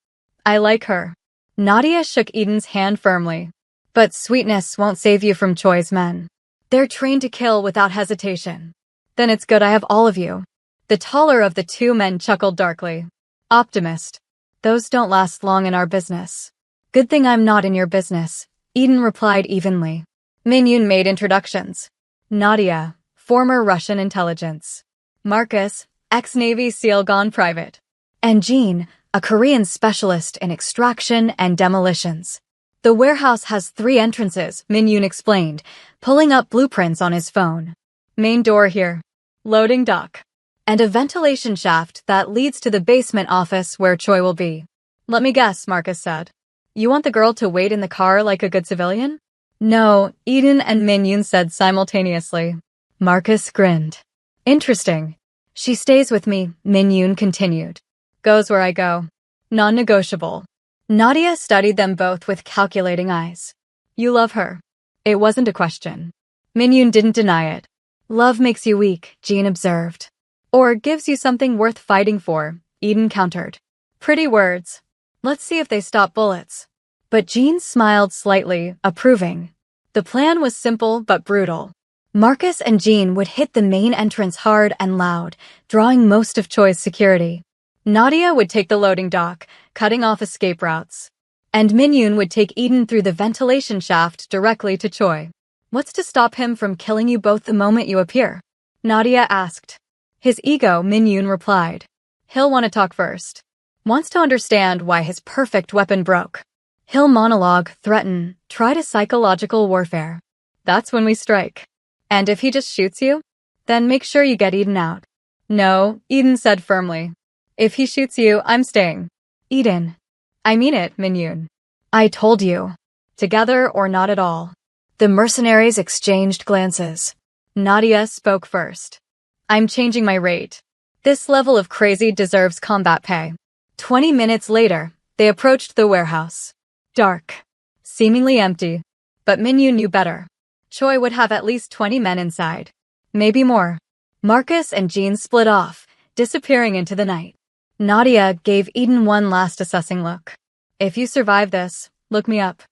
I like her. Nadia shook Eden's hand firmly. But sweetness won't save you from Choi's men. They're trained to kill without hesitation. Then it's good I have all of you. The taller of the 2 men chuckled darkly. Optimist. Those don't last long in our business. Good thing I'm not in your business, Eden replied evenly. Min-yoon made introductions. Nadia, former Russian intelligence. Marcus, ex-Navy SEAL gone private. And Jean, a Korean specialist in extraction and demolitions. The warehouse has 3 entrances, Min-yoon explained, pulling up blueprints on his phone. Main door here. Loading dock. And a ventilation shaft that leads to the basement office where Choi will be. Let me guess, Marcus said. You want the girl to wait in the car like a good civilian? No, Eden and Min-yoon said simultaneously. Marcus grinned. Interesting. She stays with me, Min-yoon continued. Goes where I go. Non-negotiable. Nadia studied them both with calculating eyes. You love her. It wasn't a question. Min-yoon didn't deny it. Love makes you weak, Jean observed. Or gives you something worth fighting for, Eden countered. Pretty words. Let's see if they stop bullets. But Jean smiled slightly, approving. The plan was simple but brutal. Marcus and Jean would hit the main entrance hard and loud, drawing most of Choi's security. Nadia would take the loading dock, cutting off escape routes. And Min-yoon would take Eden through the ventilation shaft directly to Choi. What's to stop him from killing you both the moment you appear? Nadia asked. His ego, Min-yoon replied. He'll want to talk first. Wants to understand why his perfect weapon broke. He'll monologue, threaten, try to psychological warfare. That's when we strike. And if he just shoots you, then make sure you get Eden out. No, Eden said firmly. If he shoots you, I'm staying. Eden. I mean it, Min-yoon. I told you. Together or not at all. The mercenaries exchanged glances. Nadia spoke first. I'm changing my rate. This level of crazy deserves combat pay. 20 minutes later, they approached the warehouse. Dark. Seemingly empty. But Min-yoon knew better. Choi would have at least 20 men inside. Maybe more. Marcus and Jean split off, disappearing into the night. Nadia gave Eden one last assessing look. If you survive this, look me up.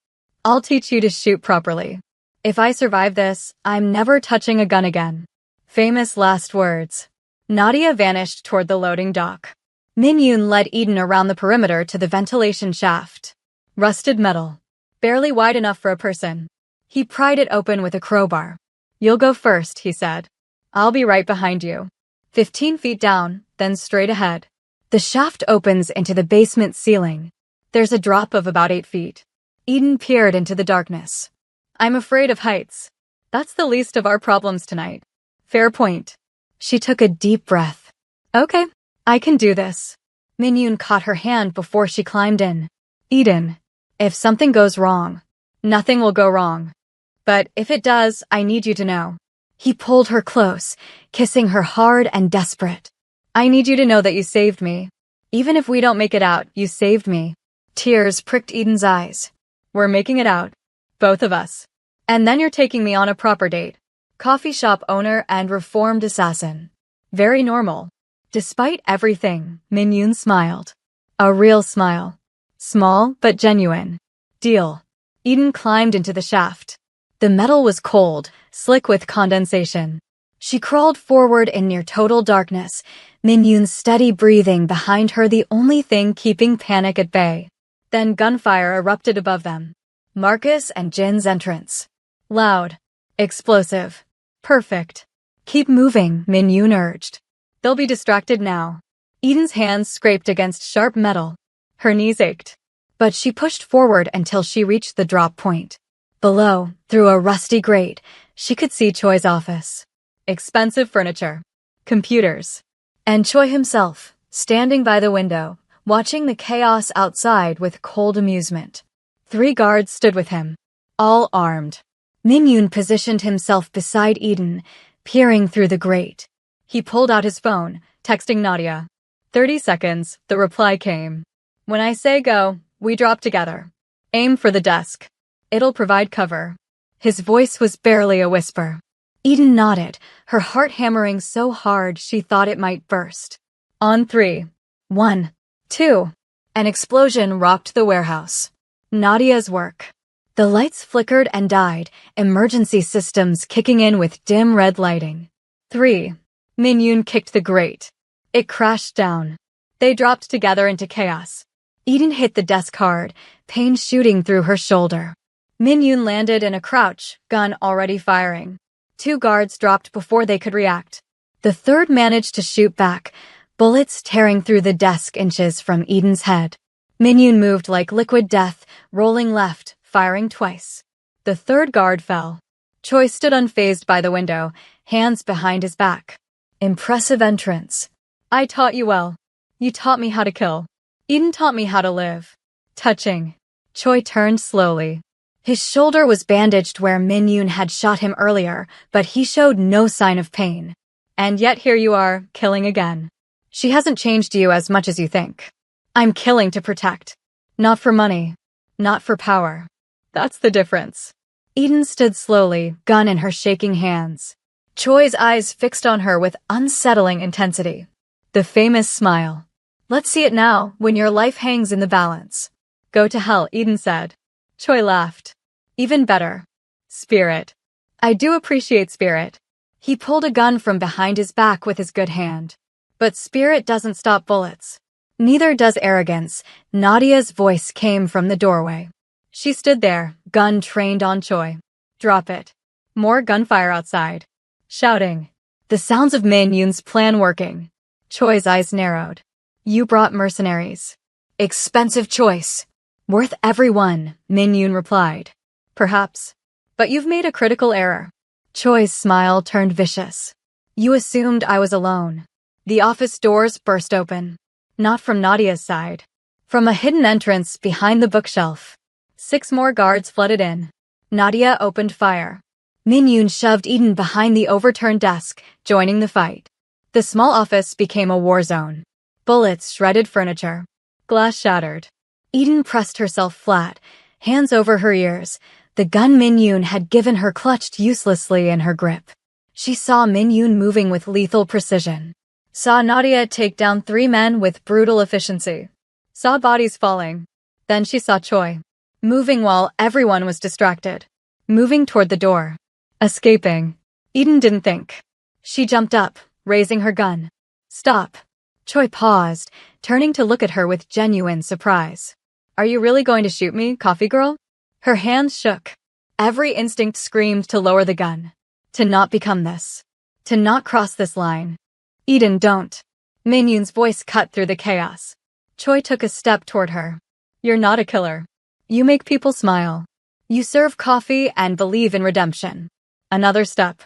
I'll teach you to shoot properly. If I survive this, I'm never touching a gun again. Famous last words. Nadia vanished toward the loading dock. Min-yoon led Eden around the perimeter to the ventilation shaft. Rusted metal. Barely wide enough for a person. He pried it open with a crowbar. You'll go first, he said. I'll be right behind you. 15 feet down, then straight ahead. The shaft opens into the basement ceiling. There's a drop of about 8 feet. Eden peered into the darkness. I'm afraid of heights. That's the least of our problems tonight. Fair point. She took a deep breath. Okay, I can do this. Min-yoon caught her hand before she climbed in. Eden, if something goes wrong, nothing will go wrong. But if it does, I need you to know. He pulled her close, kissing her hard and desperate. I need you to know that you saved me. Even if we don't make it out, you saved me. Tears pricked Eden's eyes. We're making it out. Both of us. And then you're taking me on a proper date. Coffee shop owner and reformed assassin. Very normal. Despite everything, Min-yoon smiled. A real smile. Small, but genuine. Deal. Eden climbed into the shaft. The metal was cold, slick with condensation. She crawled forward in near total darkness, Min-yoon's steady breathing behind her the only thing keeping panic at bay. Then gunfire erupted above them. Marcus and Jin's entrance. Loud. Explosive. Perfect. Keep moving, Min-yoon urged. They'll be distracted now. Eden's hands scraped against sharp metal. Her knees ached. But she pushed forward until she reached the drop point. Below, through a rusty grate, she could see Choi's office. Expensive furniture. Computers. And Choi himself, standing by the window, watching the chaos outside with cold amusement. 3 guards stood with him, all armed. Min-yoon positioned himself beside Eden, peering through the grate. He pulled out his phone, texting Nadia. 30 seconds, the reply came. When I say go, we drop together. Aim for the desk. It'll provide cover. His voice was barely a whisper. Eden nodded, her heart hammering so hard she thought it might burst. On 3. 1. 2. An explosion rocked the warehouse. Nadia's work. The lights flickered and died, emergency systems kicking in with dim red lighting. 3. Min-yoon kicked the grate. It crashed down. They dropped together into chaos. Eden hit the desk hard, pain shooting through her shoulder. Min-yoon landed in a crouch, gun already firing. 2 guards dropped before they could react. The 3rd managed to shoot back, bullets tearing through the desk inches from Eden's head. Min-yoon moved like liquid death, rolling left, firing twice. The 3rd guard fell. Choi stood unfazed by the window, hands behind his back. Impressive entrance. I taught you well. You taught me how to kill. Eden taught me how to live. Touching. Choi turned slowly. His shoulder was bandaged where Min-yoon had shot him earlier, but he showed no sign of pain. And yet here you are, killing again. She hasn't changed you as much as you think. I'm killing to protect. Not for money. Not for power. That's the difference. Eden stood slowly, gun in her shaking hands. Choi's eyes fixed on her with unsettling intensity. The famous smile. Let's see it now, when your life hangs in the balance. Go to hell, Eden said. Choi laughed. Even better. Spirit. I do appreciate Spirit. He pulled a gun from behind his back with his good hand. But Spirit doesn't stop bullets. Neither does arrogance. Nadia's voice came from the doorway. She stood there, gun trained on Choi. Drop it. More gunfire outside. Shouting. The sounds of Min Yoon's plan working. Choi's eyes narrowed. You brought mercenaries. Expensive choice. Worth every one, Min Yoon replied. Perhaps. But you've made a critical error. Choi's smile turned vicious. You assumed I was alone. The office doors burst open. Not from Nadia's side. From a hidden entrance behind the bookshelf. 6 more guards flooded in. Nadia opened fire. Min Yoon shoved Eden behind the overturned desk, joining the fight. The small office became a war zone. Bullets shredded furniture. Glass shattered. Eden pressed herself flat, hands over her ears. The gun Min Yoon had given her clutched uselessly in her grip. She saw Min Yoon moving with lethal precision. Saw Nadia take down 3 men with brutal efficiency. Saw bodies falling. Then she saw Choi. Moving while everyone was distracted. Moving toward the door. Escaping. Eden didn't think. She jumped up, raising her gun. Stop. Choi paused, turning to look at her with genuine surprise. Are you really going to shoot me, coffee girl? Her hands shook. Every instinct screamed to lower the gun. To not become this. To not cross this line. Eden, don't. Min Yoon's voice cut through the chaos. Choi took a step toward her. You're not a killer. You make people smile. You serve coffee and believe in redemption. Another step.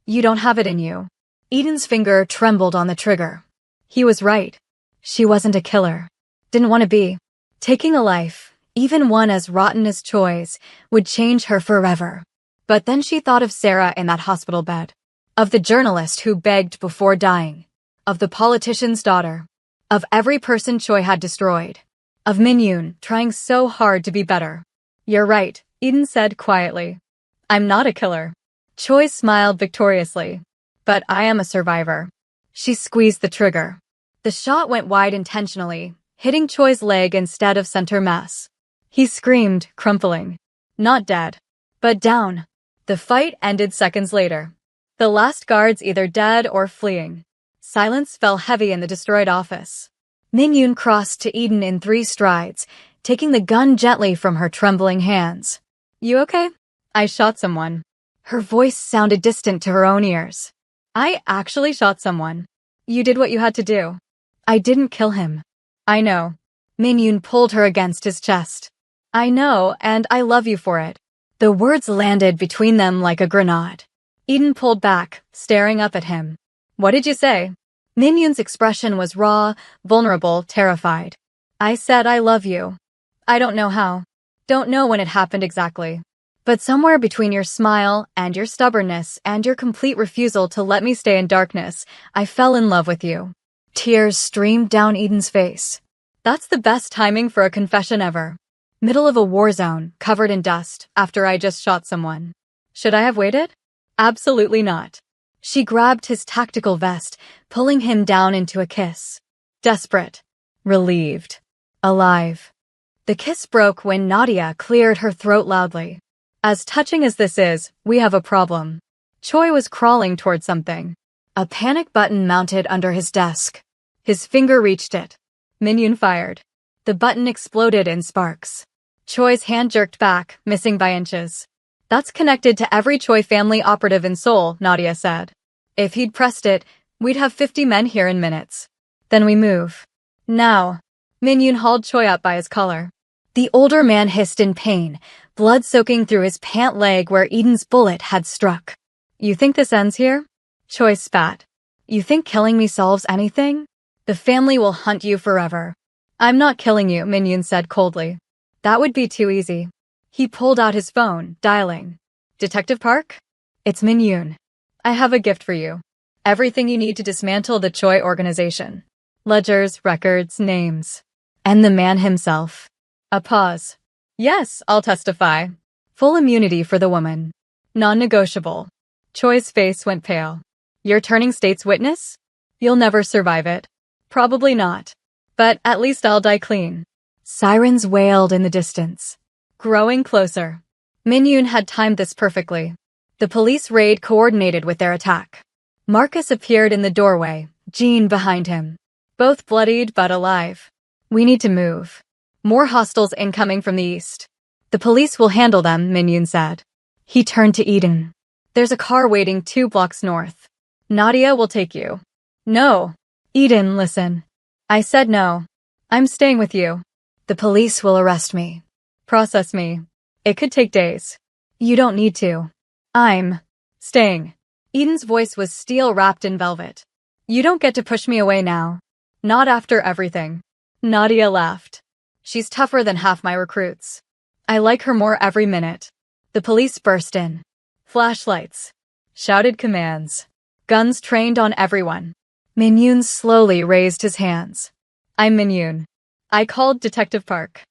You don't have it in you. Eden's finger trembled on the trigger. He was right. She wasn't a killer. Didn't want to be. Taking a life, even one as rotten as Choi's, would change her forever. But then she thought of Sarah in that hospital bed. Of the journalist who begged before dying. Of the politician's daughter. Of every person Choi had destroyed. Of Min Yoon, trying so hard to be better. You're right, Eden said quietly. I'm not a killer. Choi smiled victoriously. But I am a survivor. She squeezed the trigger. The shot went wide intentionally, hitting Choi's leg instead of center mass. He screamed, crumpling. Not dead. But down. The fight ended seconds later. The last guards either dead or fleeing. Silence fell heavy in the destroyed office. Min Yoon crossed to Eden in 3 strides, taking the gun gently from her trembling hands. You okay? I shot someone. Her voice sounded distant to her own ears. I actually shot someone. You did what you had to do. I didn't kill him. I know. Min Yoon pulled her against his chest. I know, and I love you for it. The words landed between them like a grenade. Eden pulled back, staring up at him. What did you say? Min Yoon's expression was raw, vulnerable, terrified. I said I love you. I don't know how. Don't know when it happened exactly. But somewhere between your smile and your stubbornness and your complete refusal to let me stay in darkness, I fell in love with you. Tears streamed down Eden's face. That's the best timing for a confession ever. Middle of a war zone, covered in dust, after I just shot someone. Should I have waited? Absolutely not. She grabbed his tactical vest, pulling him down into a kiss. Desperate. Relieved. Alive. The kiss broke when Nadia cleared her throat loudly. As touching as this is, we have a problem. Choi was crawling toward something. A panic button mounted under his desk. His finger reached it. Min Yoon fired. The button exploded in sparks. Choi's hand jerked back, missing by inches. That's connected to every Choi family operative in Seoul, Nadia said. If he'd pressed it, we'd have 50 men here in minutes. Then we move. Now. Min Yoon hauled Choi up by his collar. The older man hissed in pain, blood soaking through his pant leg where Eden's bullet had struck. You think this ends here? Choi spat. You think killing me solves anything? The family will hunt you forever. I'm not killing you, Min Yoon said coldly. That would be too easy. He pulled out his phone, dialing. Detective Park? It's Min Yoon. I have a gift for you. Everything you need to dismantle the Choi organization. Ledgers, records, names. And the man himself. A pause. Yes, I'll testify. Full immunity for the woman. Non-negotiable. Choi's face went pale. You're turning state's witness? You'll never survive it. Probably not. But at least I'll die clean. Sirens wailed in the distance. Growing closer. Min-yoon had timed this perfectly. The police raid coordinated with their attack. Marcus appeared in the doorway, Jean behind him. Both bloodied but alive. We need to move. More hostiles incoming from the east. The police will handle them, Min-yoon said. He turned to Eden. There's a car waiting 2 blocks north. Nadia will take you. No. Eden, listen. I said no. I'm staying with you. The police will arrest me. Process me. It could take days. You don't need to. I'm staying. Eden's voice was steel wrapped in velvet. You don't get to push me away now. Not after everything. Nadia laughed. She's tougher than half my recruits. I like her more every minute. The police burst in. Flashlights. Shouted commands. Guns trained on everyone. Min-yoon slowly raised his hands. I'm Min-yoon. I called Detective Park.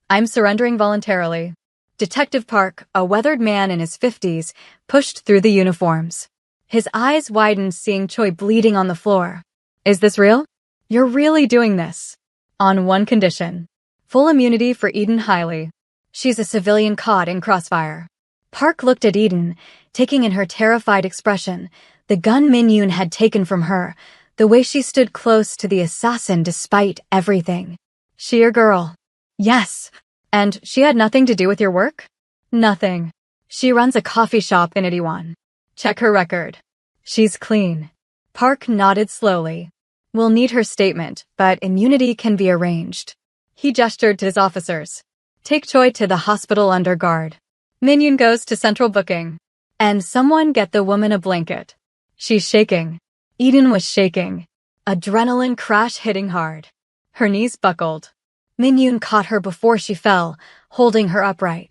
I'm surrendering voluntarily. Detective Park, a weathered man in his 50s, pushed through the uniforms. His eyes widened seeing Choi bleeding on the floor. Is this real? You're really doing this? On one condition. Full immunity for Eden Hiley. She's a civilian caught in crossfire. Park looked at Eden, taking in her terrified expression, the gun Min-yoon had taken from her, the way she stood close to the assassin despite everything. She your girl? Yes. And she had nothing to do with your work? Nothing. She runs a coffee shop in Itaewon. Check her record. She's clean. Park nodded slowly. We'll need her statement, but immunity can be arranged. He gestured to his officers. Take Choi to the hospital under guard. Min-yoon goes to central booking. And someone get the woman a blanket. She's shaking. Eden was shaking. Adrenaline crash hitting hard. Her knees buckled. Min-yoon caught her before she fell, holding her upright.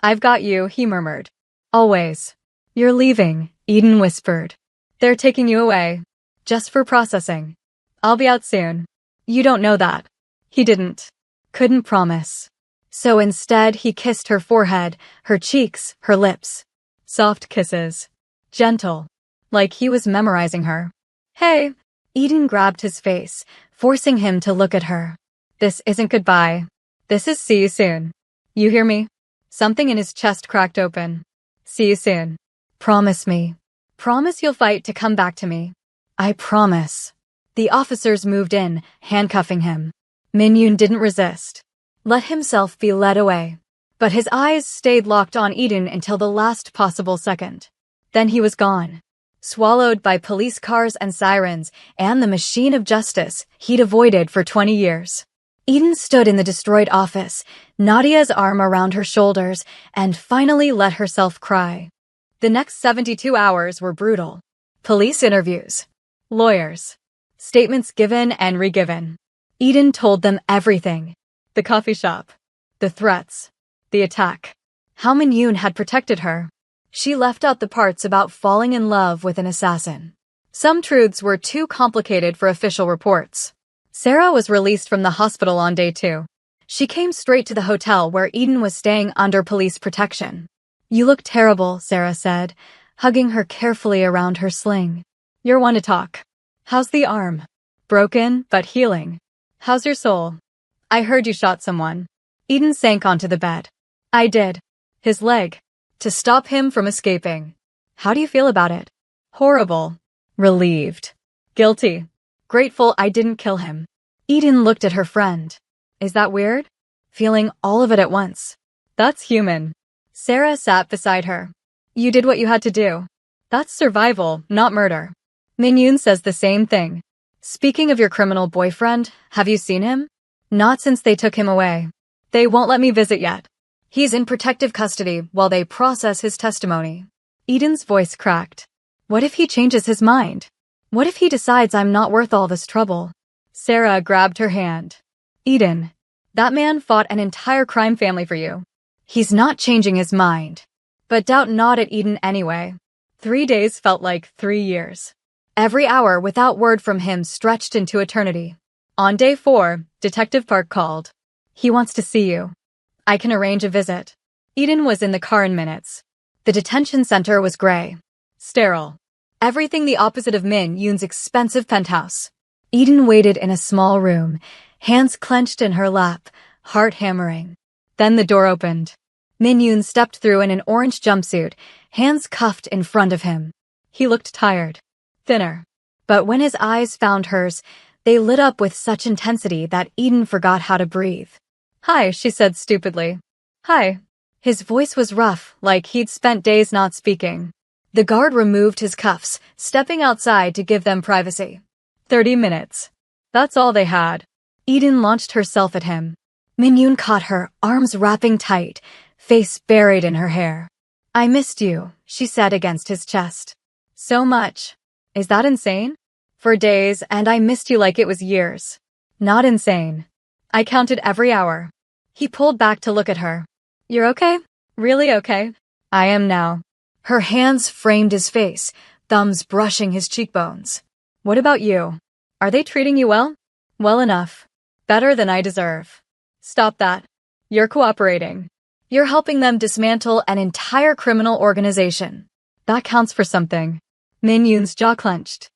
I've got you, he murmured. Always. You're leaving, Eden whispered. They're taking you away. Just for processing. I'll be out soon. You don't know that. He didn't. Couldn't promise. So instead he kissed her forehead, her cheeks, her lips. Soft kisses. Gentle. Like he was memorizing her. Hey. Eden grabbed his face, forcing him to look at her. This isn't goodbye. This is see you soon. You hear me? Something in his chest cracked open. See you soon. Promise me. Promise you'll fight to come back to me. I promise. The officers moved in, handcuffing him. Min-yoon didn't resist. Let himself be led away. But his eyes stayed locked on Eden until the last possible second. Then he was gone. Swallowed by police cars and sirens and the machine of justice he'd avoided for 20 years. Eden stood in the destroyed office, Nadia's arm around her shoulders, and finally let herself cry. The next 72 hours were brutal. Police interviews. Lawyers. Statements given and re-given. Eden told them everything. The coffee shop. The threats. The attack. How Min-yoon had protected her. She left out the parts about falling in love with an assassin. Some truths were too complicated for official reports. Sarah was released from the hospital on day 2. She came straight to the hotel where Eden was staying under police protection. You look terrible, Sarah said, hugging her carefully around her sling. You're one to talk. How's the arm? Broken, but healing. How's your soul? I heard you shot someone. Eden sank onto the bed. I did. His leg. To stop him from escaping. How do you feel about it? Horrible. Relieved. Guilty. Grateful I didn't kill him. Eden looked at her friend. Is that weird? Feeling all of it at once. That's human. Sarah sat beside her. You did what you had to do. That's survival, not murder. Min-yoon says the same thing. Speaking of your criminal boyfriend, have you seen him? Not since they took him away. They won't let me visit yet. He's in protective custody while they process his testimony. Eden's voice cracked. What if he changes his mind? What if he decides I'm not worth all this trouble? Sarah grabbed her hand. Eden, that man fought an entire crime family for you. He's not changing his mind. But doubt not at Eden anyway. 3 days felt like 3 years. Every hour without word from him stretched into eternity. On day 4, Detective Park called. He wants to see you. I can arrange a visit. Eden was in the car in minutes. The detention center was gray. Sterile. Everything the opposite of Min Yoon's expensive penthouse. Eden waited in a small room, hands clenched in her lap, heart hammering. Then the door opened. Min Yoon stepped through in an orange jumpsuit, hands cuffed in front of him. He looked tired. Thinner. But when his eyes found hers, they lit up with such intensity that Eden forgot how to breathe. "Hi," she said stupidly. "Hi." His voice was rough, like he'd spent days not speaking. The guard removed his cuffs, stepping outside to give them privacy. 30 minutes. That's all they had. Eden launched herself at him. Min Yoon caught her, arms wrapping tight, face buried in her hair. "I missed you," she said against his chest. "So much." "Is that insane?" "For days, and I missed you like it was years." "Not insane. I counted every hour." He pulled back to look at her. "You're okay? Really okay?" "I am now." Her hands framed his face, thumbs brushing his cheekbones. "What about you? Are they treating you well?" "Well enough. Better than I deserve." "Stop that. You're cooperating. You're helping them dismantle an entire criminal organization. That counts for something." Min Yoon's jaw clenched.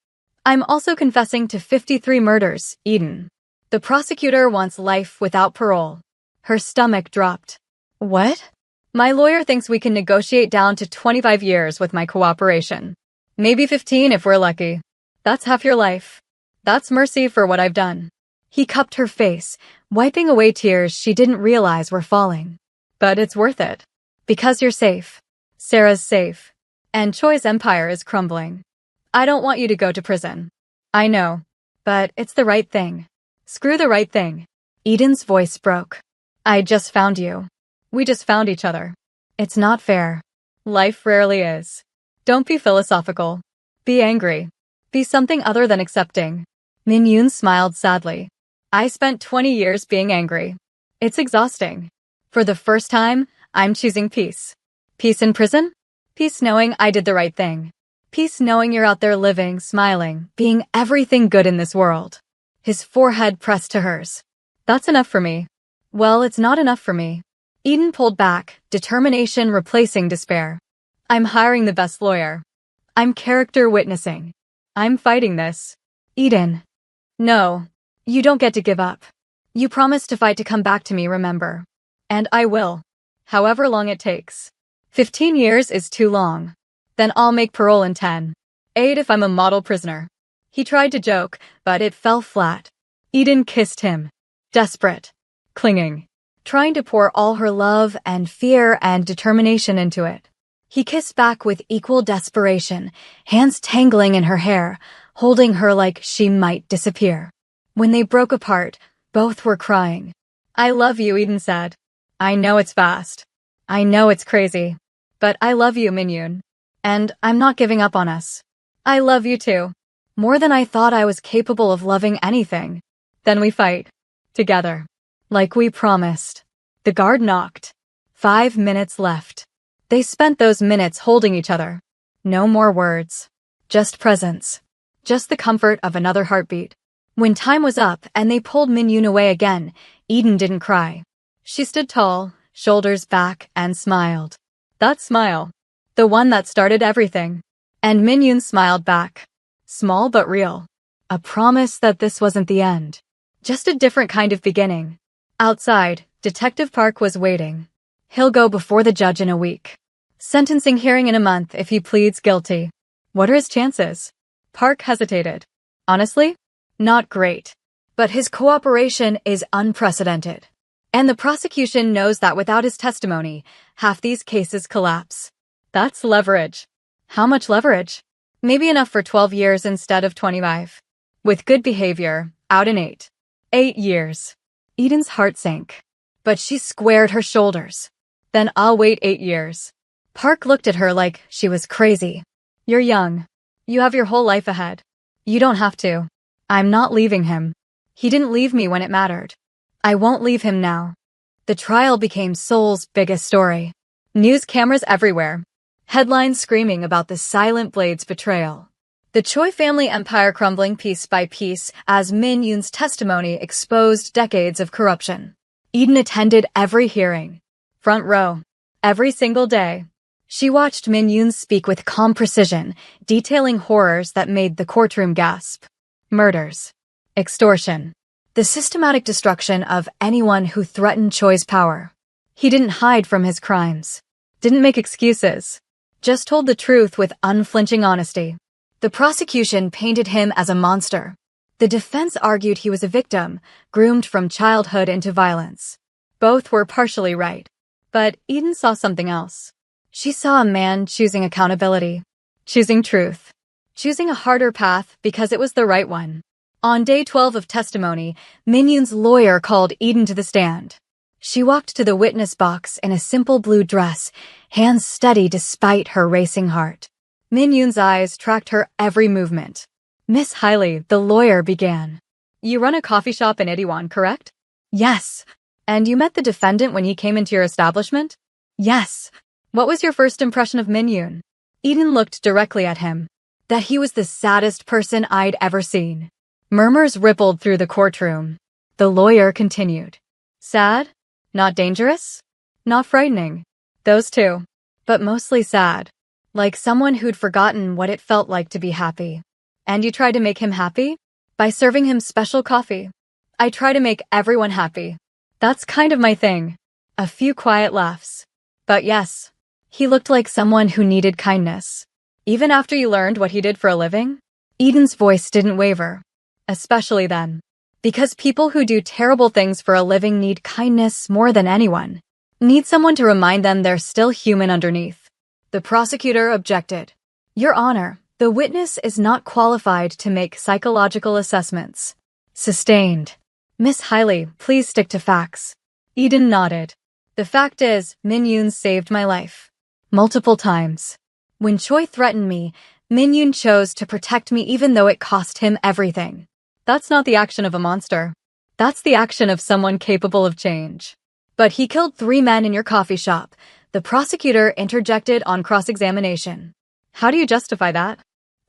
"I'm also confessing to 53 murders, Eden. The prosecutor wants life without parole." Her stomach dropped. "What?" "My lawyer thinks we can negotiate down to 25 years with my cooperation. Maybe 15 if we're lucky. That's half your life. That's mercy for what I've done." He cupped her face, wiping away tears she didn't realize were falling. "But it's worth it. Because you're safe. Sarah's safe. And Choi's empire is crumbling. I don't want you to go to prison." "I know. But it's the right thing." "Screw the right thing." Eden's voice broke. "I just found you. We just found each other. It's not fair. Life rarely is. Don't be philosophical. Be angry. Be something other than accepting." Min Yoon smiled sadly. "I spent 20 years being angry. It's exhausting. For the first time, I'm choosing peace. Peace in prison? Peace knowing I did the right thing. Peace knowing you're out there living, smiling, being everything good in this world." His forehead pressed to hers. "That's enough for me." "Well, it's not enough for me." Eden pulled back, determination replacing despair. "I'm hiring the best lawyer. I'm character witnessing. I'm fighting this." "Eden." "No. You don't get to give up. You promised to fight to come back to me, remember? And I will. However long it takes. 15 years is too long. Then I'll make parole in 10. 8 if I'm a model prisoner." He tried to joke, but it fell flat. Eden kissed him. Desperate. Clinging. Trying to pour all her love and fear and determination into it. He kissed back with equal desperation, hands tangling in her hair, holding her like she might disappear. When they broke apart, both were crying. "I love you," Eden said. "I know it's fast. I know it's crazy. But I love you, Min Yoon. And I'm not giving up on us. I love you too. More than I thought I was capable of loving anything. Then we fight. Together. Like we promised." The guard knocked. 5 minutes left. They spent those minutes holding each other. No more words. Just presence. Just the comfort of another heartbeat. When time was up and they pulled Min Yoon away again, Eden didn't cry. She stood tall, shoulders back, and smiled. That smile. The one that started everything. And Min Yoon smiled back. Small but real. A promise that this wasn't the end. Just a different kind of beginning. Outside, Detective Park was waiting. He'll go before the judge in a week. Sentencing hearing in a month if he pleads guilty. What are his chances? Park hesitated. Honestly? Not great. But his cooperation is unprecedented. And the prosecution knows that without his testimony, half these cases collapse. That's leverage. How much leverage? Maybe enough for 12 years instead of 25. With good behavior, out in 8. 8 years. Eden's heart sank. But she squared her shoulders. Then I'll wait 8 years. Park looked at her like she was crazy. You're young. You have your whole life ahead. You don't have to. I'm not leaving him. He didn't leave me when it mattered. I won't leave him now. The trial became Seoul's biggest story. News cameras everywhere. Headlines screaming about the Silent Blade's betrayal. The Choi family empire crumbling piece by piece as Min Yoon's testimony exposed decades of corruption. Eden attended every hearing. Front row. Every single day. She watched Min Yoon speak with calm precision, detailing horrors that made the courtroom gasp. Murders. Extortion. The systematic destruction of anyone who threatened Choi's power. He didn't hide from his crimes. Didn't make excuses. Just told the truth with unflinching honesty. The prosecution painted him as a monster. The defense argued he was a victim, groomed from childhood into violence. Both were partially right. But Eden saw something else. She saw a man choosing accountability, choosing truth, choosing a harder path because it was the right one. On day 12 of testimony, Min Yoon's lawyer called Eden to the stand. She walked to the witness box in a simple blue dress, hands steady despite her racing heart. Min Yoon's eyes tracked her every movement. Miss Hailey, the lawyer began. You run a coffee shop in Itaewon, correct? Yes. And you met the defendant when he came into your establishment? Yes. What was your first impression of Min Yoon? Eden looked directly at him. That he was the saddest person I'd ever seen. Murmurs rippled through the courtroom. The lawyer continued. Sad? Not dangerous? Not frightening. Those two. But mostly sad. Like someone who'd forgotten what it felt like to be happy. And you tried to make him happy? By serving him special coffee. I try to make everyone happy. That's kind of my thing. A few quiet laughs. But yes, he looked like someone who needed kindness. Even after you learned what he did for a living? Eden's voice didn't waver. Especially then. Because people who do terrible things for a living need kindness more than anyone. Need someone to remind them they're still human underneath. The prosecutor objected. Your Honor, the witness is not qualified to make psychological assessments. Sustained. Miss Hailey, please stick to facts. Eden nodded. The fact is, Min Yoon saved my life. Multiple times. When Choi threatened me, Min Yoon chose to protect me even though it cost him everything. That's not the action of a monster. That's the action of someone capable of change. But he killed 3 men in your coffee shop. The prosecutor interjected on cross-examination. How do you justify that?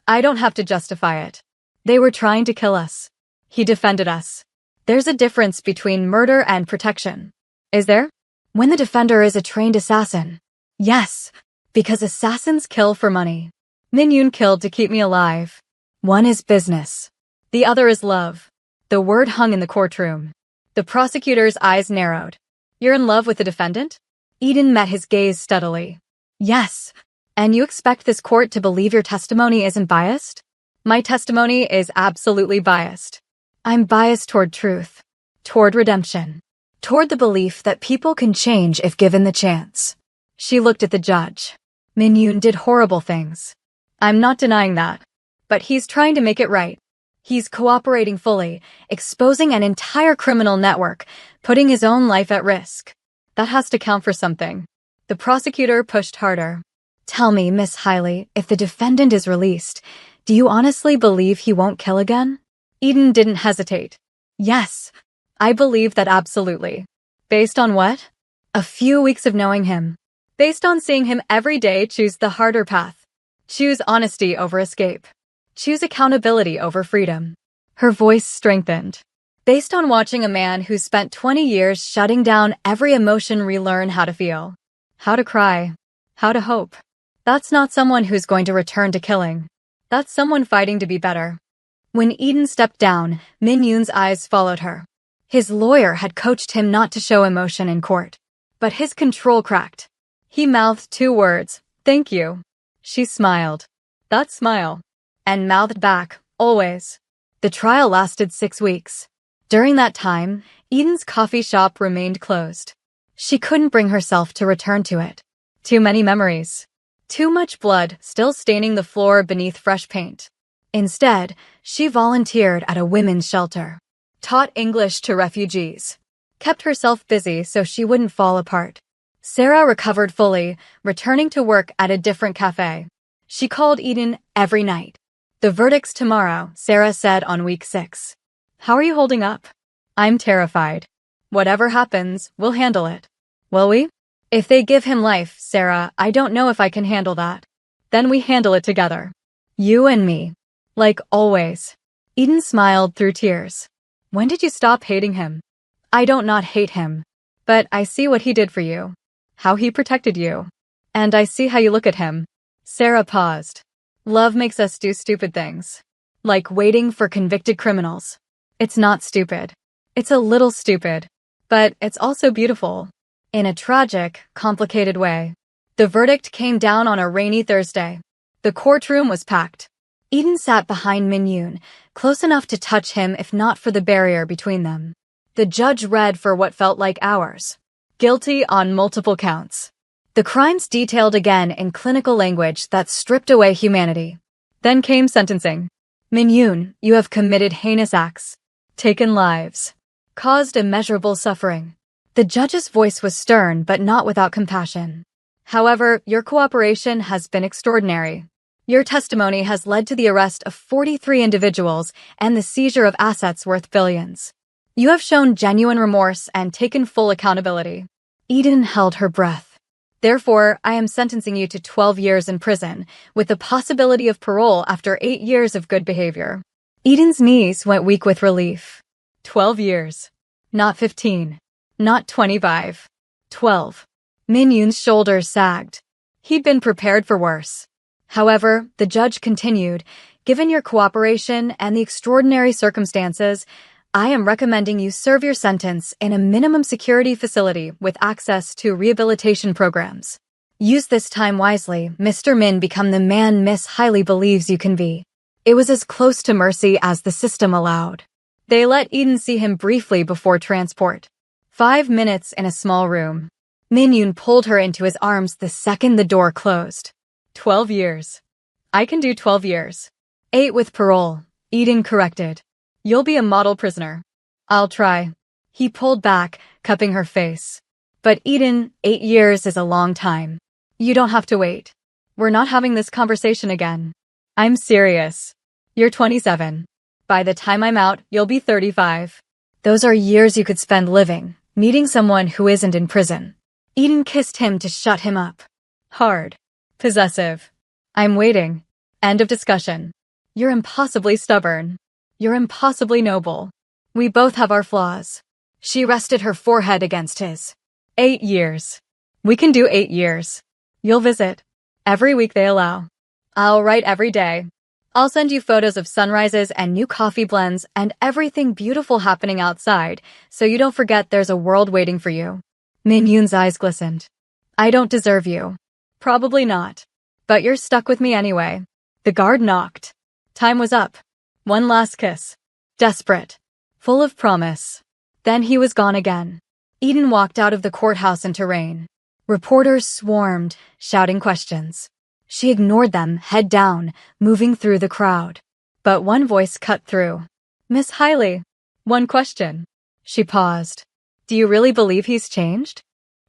I don't have to justify it. They were trying to kill us. He defended us. There's a difference between murder and protection. Is there? When the defender is a trained assassin. Yes, because assassins kill for money. Min Yoon killed to keep me alive. One is business. The other is love. The word hung in the courtroom. The prosecutor's eyes narrowed. You're in love with the defendant? Eden met his gaze steadily. Yes. And you expect this court to believe your testimony isn't biased? My testimony is absolutely biased. I'm biased toward truth. Toward redemption. Toward the belief that people can change if given the chance. She looked at the judge. Min Yoon did horrible things. I'm not denying that. But he's trying to make it right. He's cooperating fully, exposing an entire criminal network, putting his own life at risk. That has to count for something. The prosecutor pushed harder. Tell me, Miss Hailey, if the defendant is released, do you honestly believe he won't kill again? Eden didn't hesitate. Yes, I believe that absolutely. Based on what? A few weeks of knowing him. Based on seeing him every day choose the harder path. Choose honesty over escape. Choose accountability over freedom. Her voice strengthened. Based on watching a man who spent 20 years shutting down every emotion relearn how to feel. How to cry. How to hope. That's not someone who's going to return to killing. That's someone fighting to be better. When Eden stepped down, Min Yoon's eyes followed her. His lawyer had coached him not to show emotion in court. But his control cracked. He mouthed 2 words, thank you. She smiled. That smile. And mouthed back, always. The trial lasted 6 weeks. During that time, Eden's coffee shop remained closed. She couldn't bring herself to return to it. Too many memories. Too much blood still staining the floor beneath fresh paint. Instead, she volunteered at a women's shelter. Taught English to refugees. Kept herself busy so she wouldn't fall apart. Sarah recovered fully, returning to work at a different cafe. She called Eden every night. The verdict's tomorrow, Sarah said on week 6. How are you holding up? I'm terrified. Whatever happens, we'll handle it. Will we? If they give him life, Sarah, I don't know if I can handle that. Then we handle it together. You and me. Like always. Eden smiled through tears. When did you stop hating him? I don't not hate him. But I see what he did for you. how he protected you. And I see how you look at him. Sarah paused. Love makes us do stupid things. Like waiting for convicted criminals. It's not stupid. It's a little stupid. But it's also beautiful. In a tragic, complicated way. The verdict came down on a rainy Thursday. The courtroom was packed. Eden sat behind Min-yoon, close enough to touch him if not for the barrier between them. The judge read for what felt like hours. Guilty on multiple counts. The crimes detailed again in clinical language that stripped away humanity. Then came sentencing. Min-yoon, you have committed heinous acts. Taken lives. Caused immeasurable suffering. The judge's voice was stern but not without compassion. However, your cooperation has been extraordinary. Your testimony has led to the arrest of 43 individuals and the seizure of assets worth billions. You have shown genuine remorse and taken full accountability. Eden held her breath. Therefore, I am sentencing you to 12 years in prison, with the possibility of parole after 8 years of good behavior. Eden's knees went weak with relief. 12 years. Not 15. Not 25. 12. Min-yoon's shoulders sagged. He'd been prepared for worse. However, the judge continued, given your cooperation and the extraordinary circumstances, I am recommending you serve your sentence in a minimum security facility with access to rehabilitation programs. Use this time wisely, Mr. Min, become the man Miss highly believes you can be. It was as close to mercy as the system allowed. They let Eden see him briefly before transport. 5 minutes in a small room. Min-yoon pulled her into his arms the second the door closed. 12 years. I can do 12 years. 8 with parole, Eden corrected. You'll be a model prisoner. I'll try. He pulled back, cupping her face. But Eden, 8 years is a long time. You don't have to wait. We're not having this conversation again. I'm serious. You're 27. By the time I'm out, you'll be 35. Those are years you could spend living, meeting someone who isn't in prison. Eden kissed him to shut him up. Hard. Possessive. I'm waiting. End of discussion. You're impossibly stubborn. You're impossibly noble. We both have our flaws. She rested her forehead against his. 8 years. We can do 8 years. You'll visit. Every week they allow. I'll write every day. I'll send you photos of sunrises and new coffee blends and everything beautiful happening outside, so you don't forget there's a world waiting for you. Min-yoon's eyes glistened. I don't deserve you. Probably not. But you're stuck with me anyway. The guard knocked. Time was up. One last kiss. Desperate. Full of promise. Then he was gone again. Eden walked out of the courthouse into rain. Reporters swarmed, shouting questions. She ignored them, head down, moving through the crowd. But one voice cut through. Miss Hiley. One question. She paused. Do you really believe he's changed?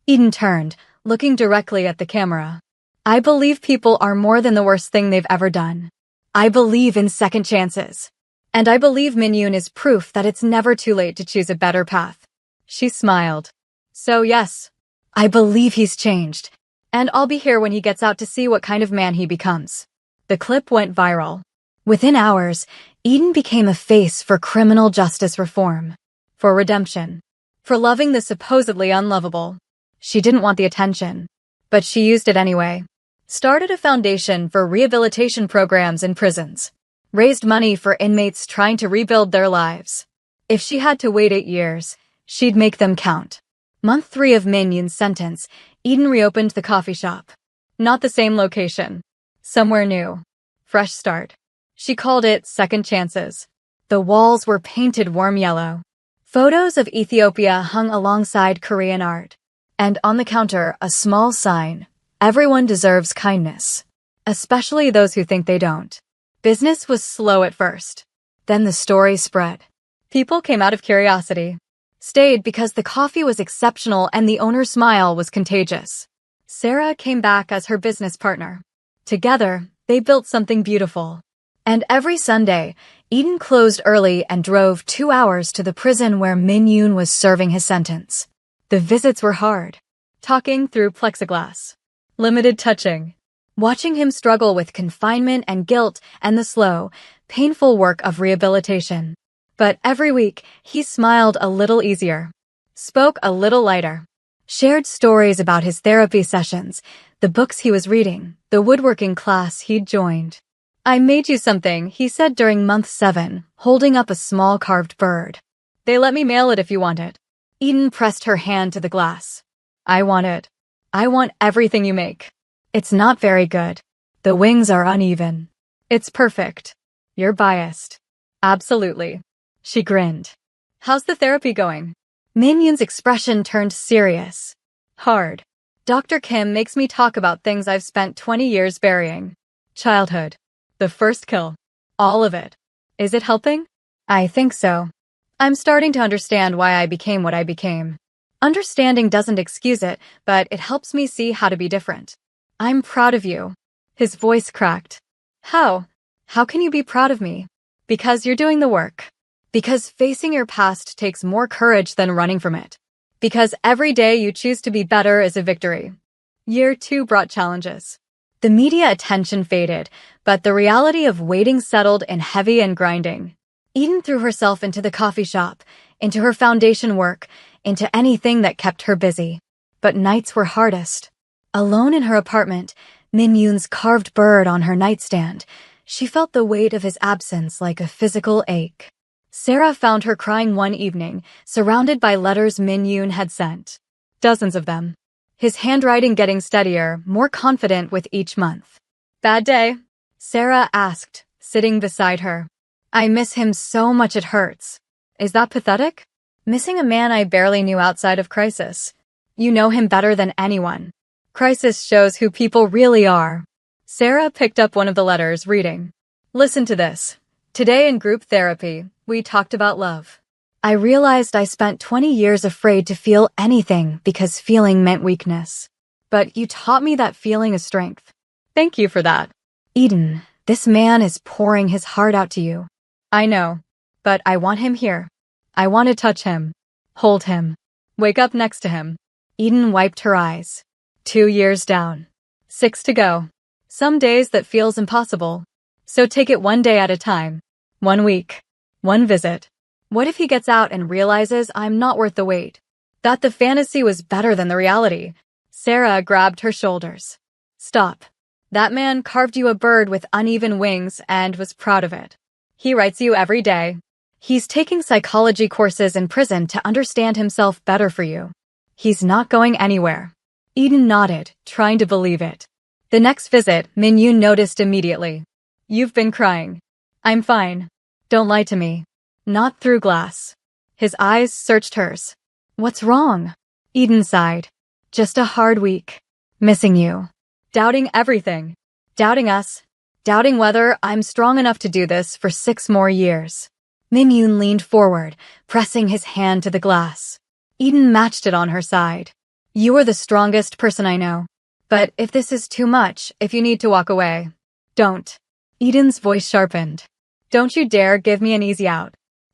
Eden turned, looking directly at the camera. I believe people are more than the worst thing they've ever done. I believe in second chances. And I believe Min-yoon is proof that it's never too late to choose a better path. She smiled. So yes, I believe he's changed. And I'll be here when he gets out to see what kind of man he becomes. The clip went viral. Within hours, Eden became a face for criminal justice reform. For redemption. For loving the supposedly unlovable. She didn't want the attention. But she used it anyway. Started a foundation for rehabilitation programs in prisons. Raised money for inmates trying to rebuild their lives. If she had to wait 8 years, she'd make them count. Month 3 of Min-yoon's sentence, Eden reopened the coffee shop. Not the same location. Somewhere new. Fresh start. She called it Second Chances. The walls were painted warm yellow. Photos of Ethiopia hung alongside Korean art. And on the counter, a small sign. Everyone deserves kindness. Especially those who think they don't. Business was slow at first. Then the story spread. People came out of curiosity. Stayed because the coffee was exceptional and the owner's smile was contagious. Sarah came back as her business partner. Together, they built something beautiful. And every Sunday, Eden closed early and drove 2 hours to the prison where Min-yoon was serving his sentence. The visits were hard. Talking through plexiglass. Limited touching. Watching him struggle with confinement and guilt and the slow, painful work of rehabilitation. But every week, he smiled a little easier. Spoke a little lighter. Shared stories about his therapy sessions, the books he was reading, the woodworking class he'd joined. "I made you something," he said during month 7, holding up a small carved bird. "They let me mail it if you want it." Eden pressed her hand to the glass. "I want it. I want everything you make." "It's not very good. The wings are uneven." "It's perfect." "You're biased." "Absolutely." She grinned. "How's the therapy going?" Min Yoon's expression turned serious. "Hard. Dr. Kim makes me talk about things I've spent 20 years burying. Childhood. The first kill. All of it. Is it helping?" "I think so. I'm starting to understand why I became what I became. Understanding doesn't excuse it, but it helps me see how to be different. I'm proud of you." His voice cracked. "How? How can you be proud of me?" "Because you're doing the work. Because facing your past takes more courage than running from it. Because every day you choose to be better is a victory." Year 2 brought challenges. The media attention faded, but the reality of waiting settled in heavy and grinding. Eden threw herself into the coffee shop, into her foundation work, into anything that kept her busy. But nights were hardest. Alone in her apartment, Min Yoon's carved bird on her nightstand, she felt the weight of his absence like a physical ache. Sarah found her crying one evening, surrounded by letters Min Yoon had sent. Dozens of them. His handwriting getting steadier, more confident with each month. "Bad day?" Sarah asked, sitting beside her. "I miss him so much it hurts." "Is that pathetic?" "Missing a man I barely knew outside of Crisis. You know him better than anyone. Crisis shows who people really are." Sarah picked up one of the letters, reading. "Listen to this. Today in group therapy, we talked about love. I realized I spent 20 years afraid to feel anything because feeling meant weakness. But you taught me that feeling is strength. Thank you for that." "Eden, this man is pouring his heart out to you." "I know. But I want him here. I want to touch him. Hold him. Wake up next to him." Eden wiped her eyes. 2 years down. 6 to go. Some days that feels impossible. So take it one day at a time. 1 week. 1 visit. What if he gets out and realizes I'm not worth the wait? That the fantasy was better than the reality? Sarah grabbed her shoulders. "Stop. That man carved you a bird with uneven wings and was proud of it. He writes you every day. He's taking psychology courses in prison to understand himself better for you. He's not going anywhere." Eden nodded, trying to believe it. The next visit, Min Yoon noticed immediately. "You've been crying." "I'm fine. Don't lie to me." "Not through glass." His eyes searched hers. "What's wrong?" Eden sighed. "Just a hard week. Missing you. Doubting everything. Doubting us. Doubting whether I'm strong enough to do this for 6 more years." Min Yoon leaned forward, pressing his hand to the glass. Eden matched it on her side. "You are the strongest person I know. But if this is too much, if you need to walk away, don't." Eden's voice sharpened. "Don't you dare give me an easy out.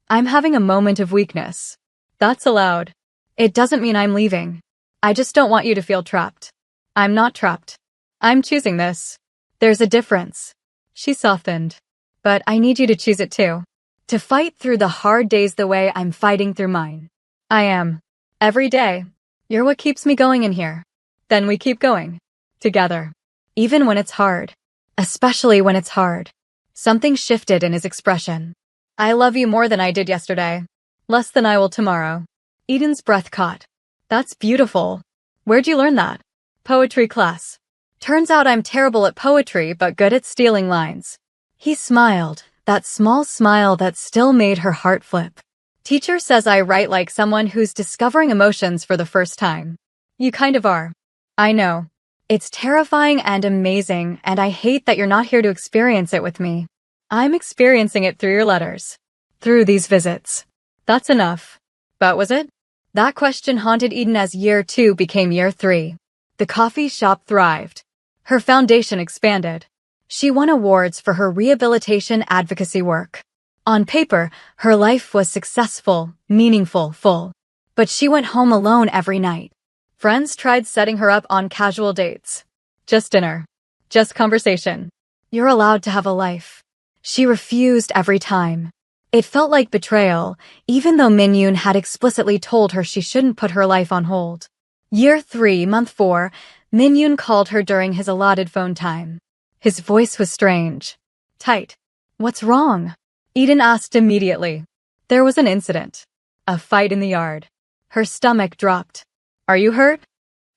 I'm having a moment of weakness. That's allowed. It doesn't mean I'm leaving. I just don't want you to feel trapped. I'm not trapped. I'm choosing this. There's a difference." She softened. "But I need you to choose it too. To fight through the hard days the way I'm fighting through mine. I am. Every day. You're what keeps me going in here. Then we keep going. Together. Even when it's hard. Especially when it's hard." Something shifted in his expression. "I love you more than I did yesterday. Less than I will tomorrow." Eden's breath caught. "That's beautiful. Where'd you learn that?" "Poetry class. Turns out I'm terrible at poetry but good at stealing lines." He smiled, that small smile that still made her heart flip. "Teacher says I write like someone who's discovering emotions for the first time. You kind of are." "I know. It's terrifying and amazing, and I hate that you're not here to experience it with me. I'm experiencing it through your letters. Through these visits." "That's enough." "But was it?" That question haunted Eden as year 2 became year 3. The coffee shop thrived. Her foundation expanded. She won awards for her rehabilitation advocacy work. On paper, her life was successful, meaningful, full. But she went home alone every night. Friends tried setting her up on casual dates. Just dinner. Just conversation. "You're allowed to have a life." She refused every time. It felt like betrayal, even though Min Yoon had explicitly told her she shouldn't put her life on hold. Year 3, month 4, Min-yoon called her during his allotted phone time. His voice was strange. Tight. What's wrong? Eden asked immediately. There was an incident. A fight in the yard. Her stomach dropped. Are you hurt?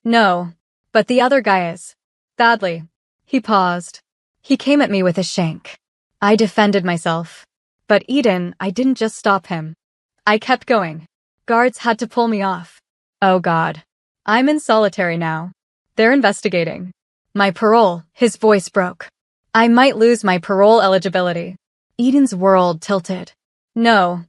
No. But the other guy is. Badly. He paused. He came at me with a shank. I defended myself. But Eden, I didn't just stop him. I kept going. Guards had to pull me off. Oh God. I'm in solitary now. They're investigating. My parole, his voice broke. I might lose my parole eligibility. Eden's world tilted. No,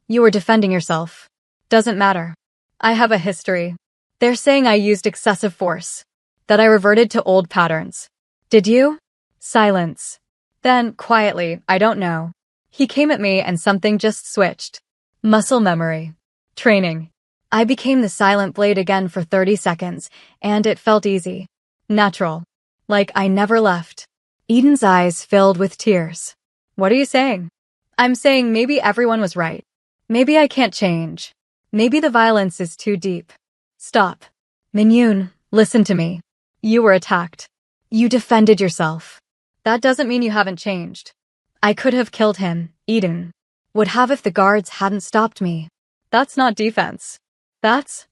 you were defending yourself. Doesn't matter. I have a history. They're saying I used excessive force. That I reverted to old patterns. Did you? Silence. Then, quietly, I don't know. He came at me and something just switched. Muscle memory. Training. I became the silent blade again for 30 seconds, and it felt easy. Natural. Like I never left. Eden's eyes filled with tears. What are you saying? I'm saying maybe everyone was right. Maybe I can't change. Maybe the violence is too deep. Stop. Min-yoon, listen to me. You were attacked. You defended yourself. That doesn't mean you haven't changed. I could have killed him, Eden. Would have if the guards hadn't stopped me. That's not defense. That's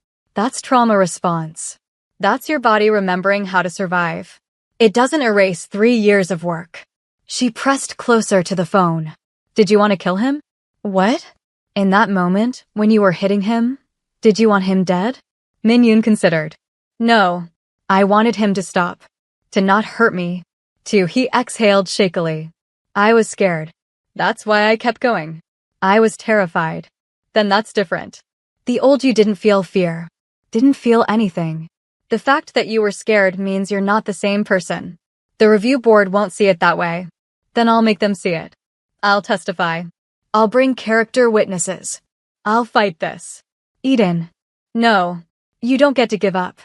trauma response. That's your body remembering how to survive. It doesn't erase 3 years of work. She pressed closer to the phone. Did you want to kill him? What? In that moment, when you were hitting him, did you want him dead? Min-yoon considered. No. I wanted him to stop. To not hurt me. He exhaled shakily. I was scared. That's why I kept going. I was terrified. Then that's different. The old you didn't feel fear. Didn't feel anything. The fact that you were scared means you're not the same person. The review board won't see it that way. Then I'll make them see it. I'll testify. I'll bring character witnesses. I'll fight this. Eden. No. You don't get to give up.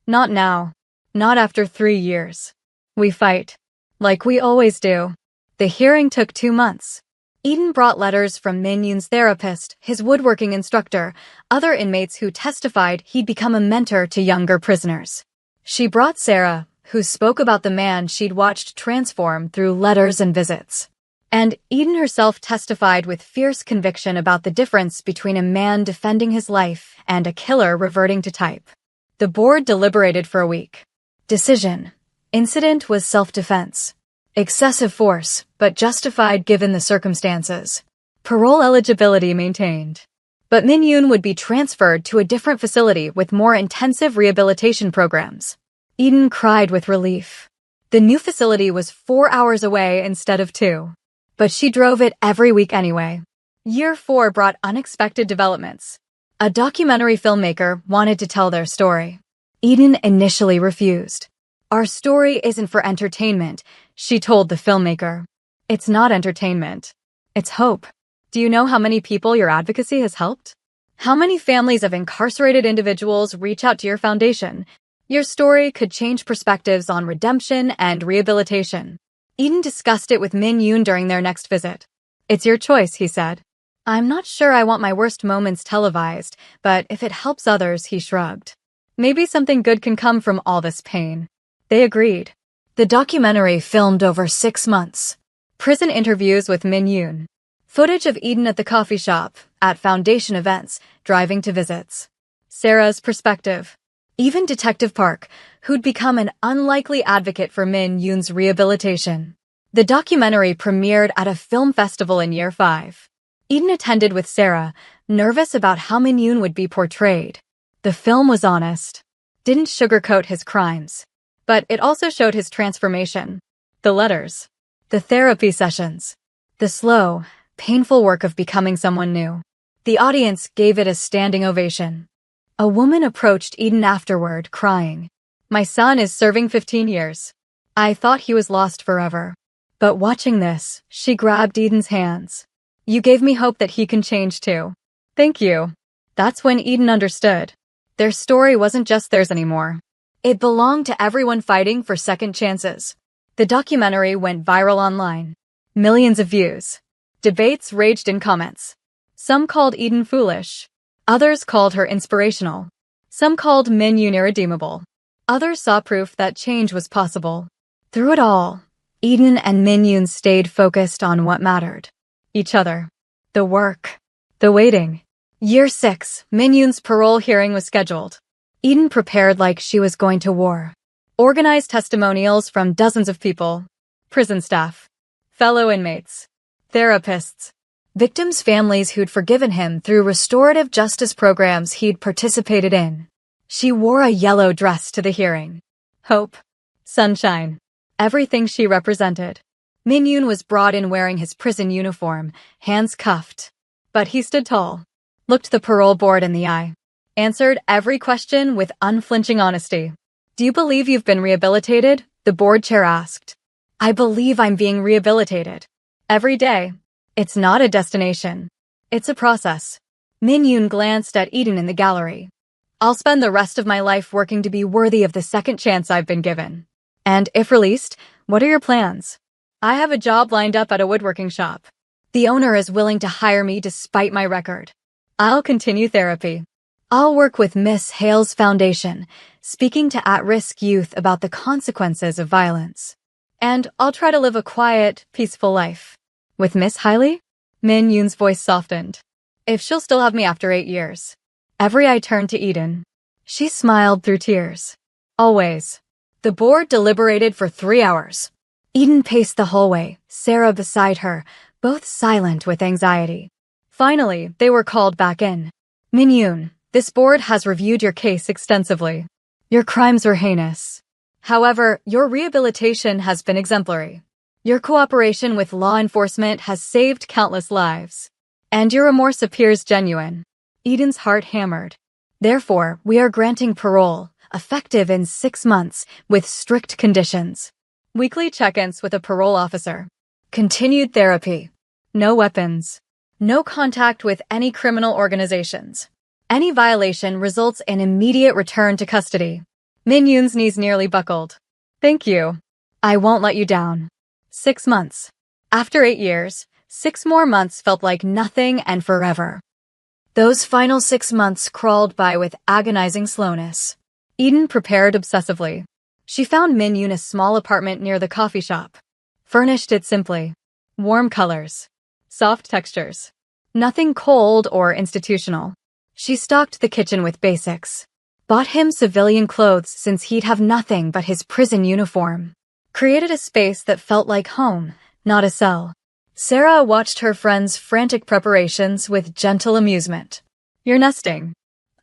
Not now. Not after 3 years. We fight. Like we always do. The hearing took 2 months. Eden brought letters from Min-yoon's therapist, his woodworking instructor, other inmates who testified he'd become a mentor to younger prisoners. She brought Sarah, who spoke about the man she'd watched transform through letters and visits. And Eden herself testified with fierce conviction about the difference between a man defending his life and a killer reverting to type. The board deliberated for a week. Decision. Incident was self-defense. Excessive force, but justified given the circumstances. Parole eligibility maintained. But Min-yoon would be transferred to a different facility with more intensive rehabilitation programs. Eden cried with relief. The new facility was 4 hours away instead of 2. But she drove it every week anyway. Year 4 brought unexpected developments. A documentary filmmaker wanted to tell their story. Eden initially refused. Our story isn't for entertainment, she told the filmmaker. It's not entertainment. It's hope. Do you know how many people your advocacy has helped? How many families of incarcerated individuals reach out to your foundation? Your story could change perspectives on redemption and rehabilitation. Eden discussed it with Min-yoon during their next visit. It's your choice, he said. I'm not sure I want my worst moments televised, but if it helps others, he shrugged. Maybe something good can come from all this pain. They agreed. The documentary filmed over 6 months. Prison interviews with Min-yoon. Footage of Eden at the coffee shop, at foundation events, driving to visits. Sarah's perspective. Even Detective Park, who'd become an unlikely advocate for Min-yoon's rehabilitation. The documentary premiered at a film festival in Year 5. Eden attended with Sarah, nervous about how Min-yoon would be portrayed. The film was honest. Didn't sugarcoat his crimes. But it also showed his transformation. The letters. The therapy sessions. The slow, painful work of becoming someone new. The audience gave it a standing ovation. A woman approached Eden afterward, crying. My son is serving 15 years. I thought he was lost forever. But watching this, she grabbed Eden's hands. You gave me hope that he can change too. Thank you. That's when Eden understood. Their story wasn't just theirs anymore. It belonged to everyone fighting for second chances. The documentary went viral online. Millions of views. Debates raged in comments. Some called Eden foolish. Others called her inspirational. Some called Min-yoon irredeemable. Others saw proof that change was possible. Through it all, Eden and Min-yoon stayed focused on what mattered. Each other. The work. The waiting. Year 6, Min-yoon's parole hearing was scheduled. Eden prepared like she was going to war. Organized testimonials from dozens of people. Prison staff. Fellow inmates. Therapists. Victims' families who'd forgiven him through restorative justice programs he'd participated in. She wore a yellow dress to the hearing. Hope. Sunshine. Everything she represented. Min-yoon was brought in wearing his prison uniform, hands cuffed. But he stood tall. Looked the parole board in the eye. Answered every question with unflinching honesty. Do you believe you've been rehabilitated? The board chair asked. I believe I'm being rehabilitated. Every day. It's not a destination. It's a process. Min-yoon glanced at Eden in the gallery. I'll spend the rest of my life working to be worthy of the second chance I've been given. And if released, what are your plans? I have a job lined up at a woodworking shop. The owner is willing to hire me despite my record. I'll continue therapy. I'll work with Miss Hale's foundation, speaking to at-risk youth about the consequences of violence. And I'll try to live a quiet, peaceful life. With Miss Haley? Min-yoon's voice softened. If she'll still have me after 8 years. Every eye turned to Eden. She smiled through tears. Always. The board deliberated for 3 hours. Eden paced the hallway, Sarah beside her, both silent with anxiety. Finally, they were called back in. Min-yoon, this board has reviewed your case extensively. Your crimes were heinous. However, your rehabilitation has been exemplary. Your cooperation with law enforcement has saved countless lives. And your remorse appears genuine. Eden's heart hammered. Therefore, we are granting parole, effective in 6 months, with strict conditions. Weekly check-ins with a parole officer. Continued therapy. No weapons. No contact with any criminal organizations. Any violation results in immediate return to custody. Min-yoon's knees nearly buckled. Thank you. I won't let you down. 6 months. After 8 years, 6 more months felt like nothing and forever. Those final 6 months crawled by with agonizing slowness. Eden prepared obsessively. She found Min-yoon a small apartment near the coffee shop. Furnished it simply. Warm colors. Soft textures. Nothing cold or institutional. She stocked the kitchen with basics. Bought him civilian clothes since he'd have nothing but his prison uniform. Created a space that felt like home, not a cell. Sarah watched her friend's frantic preparations with gentle amusement. You're nesting.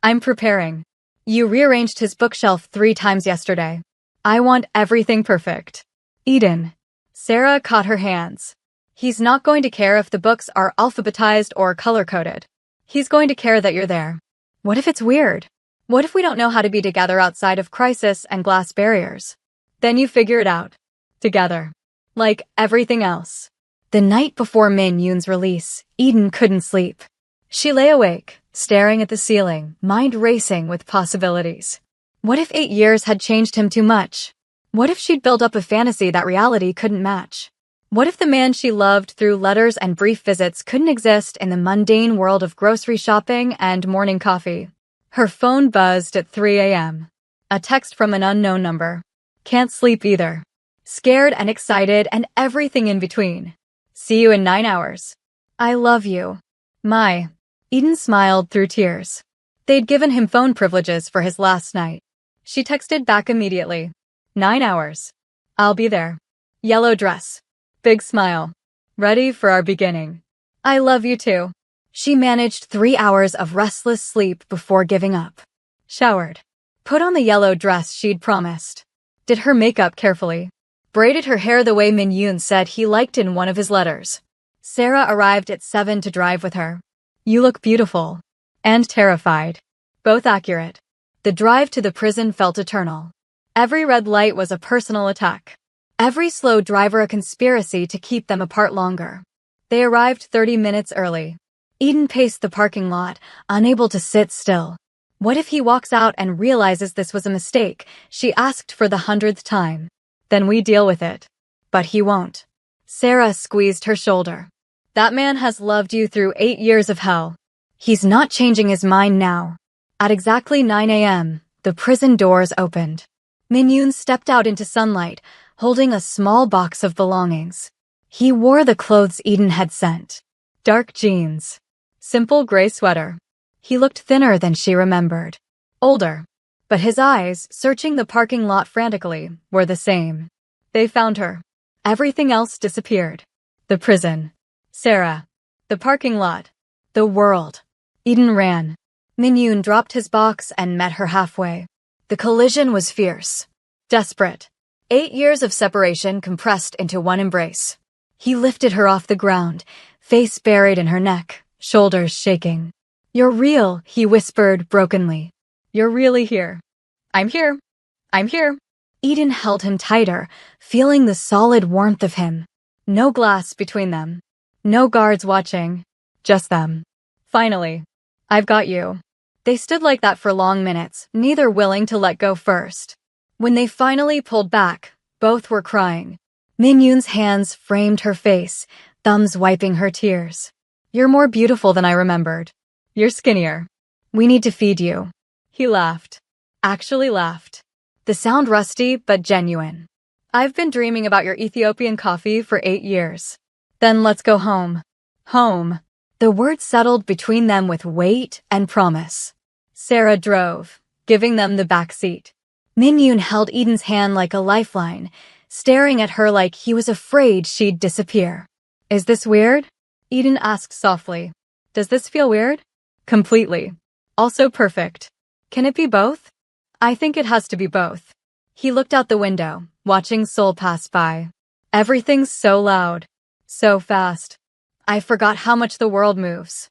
I'm preparing. You rearranged his bookshelf 3 times yesterday. I want everything perfect. Eden. Sarah caught her hands. He's not going to care if the books are alphabetized or color-coded. He's going to care that you're there. What if it's weird? What if we don't know how to be together outside of crisis and glass barriers? Then you figure it out. Together. Like everything else. The night before Min-yoon's release, Eden couldn't sleep. She lay awake, staring at the ceiling, mind racing with possibilities. What if 8 years had changed him too much? What if she'd built up a fantasy that reality couldn't match? What if the man she loved through letters and brief visits couldn't exist in the mundane world of grocery shopping and morning coffee? Her phone buzzed at 3 a.m. A text from an unknown number. Can't sleep either. Scared and excited and everything in between. See you in 9 hours. I love you. My. Eden smiled through tears. They'd given him phone privileges for his last night. She texted back immediately. 9 hours. I'll be there. Yellow dress. Big smile. Ready for our beginning. I love you too. She managed 3 hours of restless sleep before giving up. Showered. Put on the yellow dress she'd promised. Did her makeup carefully. Braided her hair the way Min-yoon said he liked in one of his letters. Sarah arrived at 7 to drive with her. You look beautiful. And terrified. Both accurate. The drive to the prison felt eternal. Every red light was a personal attack. Every slow driver a conspiracy to keep them apart longer. They arrived 30 minutes early. Eden paced the parking lot, unable to sit still. What if he walks out and realizes this was a mistake? She asked for the 100th time. Then we deal with it. But he won't. Sarah squeezed her shoulder. That man has loved you through 8 years of hell. He's not changing his mind now. At exactly 9 a.m., the prison doors opened. Min-yoon stepped out into sunlight, holding a small box of belongings. He wore the clothes Eden had sent. Dark jeans. Simple gray sweater. He looked thinner than she remembered. Older. But his eyes, searching the parking lot frantically, were the same. They found her. Everything else disappeared. The prison. Sarah. The parking lot. The world. Eden ran. Min-yoon dropped his box and met her halfway. The collision was fierce. Desperate. 8 years of separation compressed into one embrace. He lifted her off the ground, face buried in her neck, shoulders shaking. "You're real," he whispered brokenly. "You're really here." "I'm here. I'm here." Eden held him tighter, feeling the solid warmth of him. No glass between them. No guards watching. Just them. "Finally. I've got you." They stood like that for long minutes, neither willing to let go first. When they finally pulled back, both were crying. Min-yoon's hands framed her face, thumbs wiping her tears. "You're more beautiful than I remembered. You're skinnier. We need to feed you." He laughed. Actually laughed. The sound rusty but genuine. "I've been dreaming about your Ethiopian coffee for 8 years. Then let's go home." Home. The word settled between them with weight and promise. Sarah drove, giving them the back seat. Min-yoon held Eden's hand like a lifeline, staring at her like he was afraid she'd disappear. "Is this weird?" Eden asked softly. "Does this feel weird?" "Completely. Also perfect. Can it be both?" "I think it has to be both." He looked out the window, watching Seoul pass by. "Everything's so loud. So fast. I forgot how much the world moves.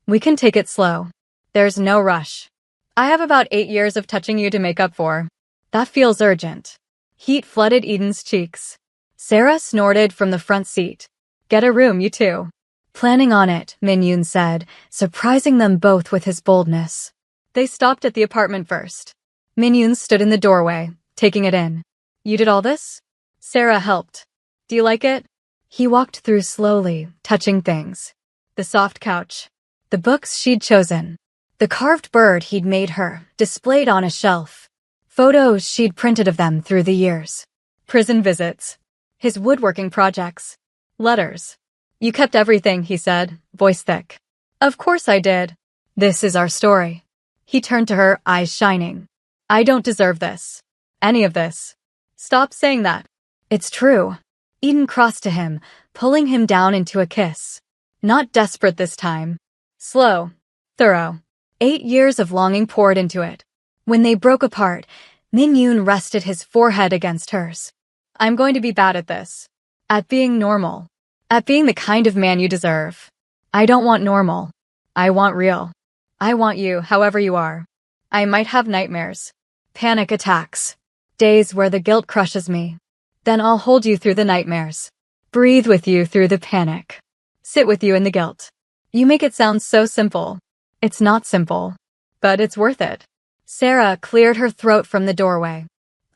We can take it slow. There's no rush. I have about 8 years of touching you to make up for. That feels urgent." Heat flooded Eden's cheeks. Sarah snorted from the front seat. "Get a room, you two." "Planning on it," Min-yoon said, surprising them both with his boldness. They stopped at the apartment first. Min-yoon stood in the doorway, taking it in. "You did all this?" Sarah helped. "Do you like it?" He walked through slowly, touching things. The soft couch. The books she'd chosen. The carved bird he'd made her, displayed on a shelf. Photos she'd printed of them through the years. Prison visits. His woodworking projects. Letters. "You kept everything," he said, voice thick. "Of course I did. This is our story." He turned to her, eyes shining. "I don't deserve this. Any of this. Stop saying that." "It's true." Eden crossed to him, pulling him down into a kiss. Not desperate this time. Slow. Thorough. 8 years of longing poured into it. When they broke apart, Min-yoon rested his forehead against hers. "I'm going to be bad at this. At being normal. At being the kind of man you deserve. I don't want normal. I want real. I want you, however you are. I might have nightmares. Panic attacks. Days where the guilt crushes me. Then I'll hold you through the nightmares. Breathe with you through the panic. Sit with you in the guilt." You make it sound so simple. It's not simple. But it's worth it. Sarah cleared her throat from the doorway.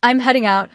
"I'm heading out.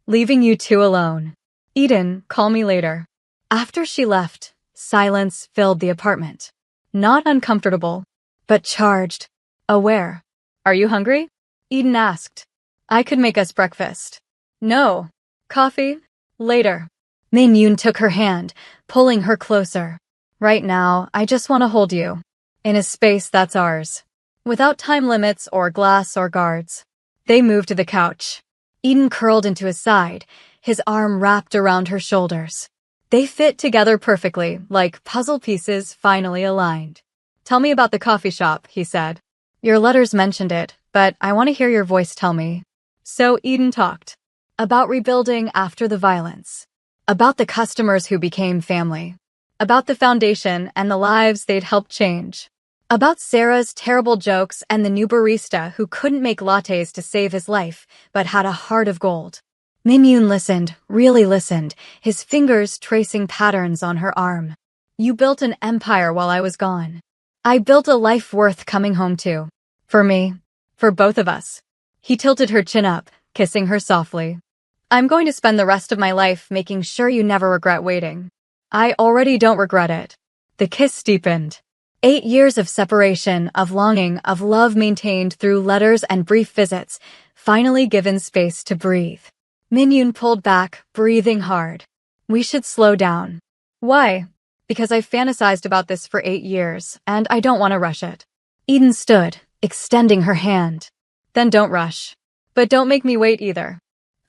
Leaving you two alone. Eden, call me later." After she left, silence filled the apartment. Not uncomfortable, but charged. Aware. "Are you hungry?" Eden asked. "I could make us breakfast." "No. Coffee? Later." Min-yoon took her hand, pulling her closer. "Right now, I just want to hold you. In a space that's ours. Without time limits or glass or guards." They moved to the couch. Eden curled into his side, his arm wrapped around her shoulders. They fit together perfectly, like puzzle pieces finally aligned. "Tell me about the coffee shop," he said. "Your letters mentioned it, but I want to hear your voice tell me." So Eden talked. About rebuilding after the violence. About the customers who became family. About the foundation and the lives they'd helped change. About Sarah's terrible jokes and the new barista who couldn't make lattes to save his life, but had a heart of gold. Min-yoon listened, really listened, his fingers tracing patterns on her arm. "You built an empire while I was gone. I built a life worth coming home to. For me. For both of us." He tilted her chin up, kissing her softly. "I'm going to spend the rest of my life making sure you never regret waiting." "I already don't regret it." The kiss deepened. 8 years of separation, of longing, of love maintained through letters and brief visits, finally given space to breathe. Min-yoon pulled back, breathing hard. We should slow down. Why? Because I've fantasized about this for 8 years, and I don't want to rush it. Eden stood, extending her hand. Then don't rush. But don't make me wait either.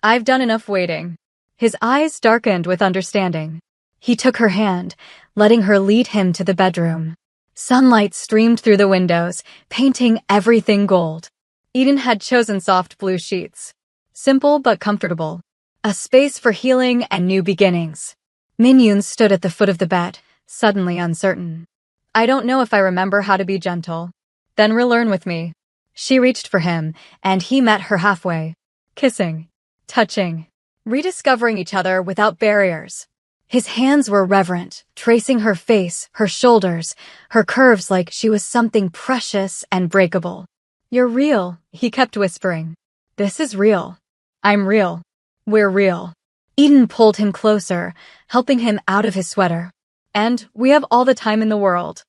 I've done enough waiting. His eyes darkened with understanding. He took her hand, letting her lead him to the bedroom. Sunlight streamed through the windows, painting everything gold. Eden had chosen soft blue sheets. Simple but comfortable. A space for healing and new beginnings. Min-yoon stood at the foot of the bed, suddenly uncertain. I don't know if I remember how to be gentle. Then relearn with me. She reached for him, and he met her halfway. Kissing. Touching. Rediscovering each other without barriers. His hands were reverent, tracing her face, her shoulders, her curves like she was something precious and breakable. You're real, he kept whispering. This is real. I'm real. We're real. Eden pulled him closer, helping him out of his sweater. And we have all the time in the world.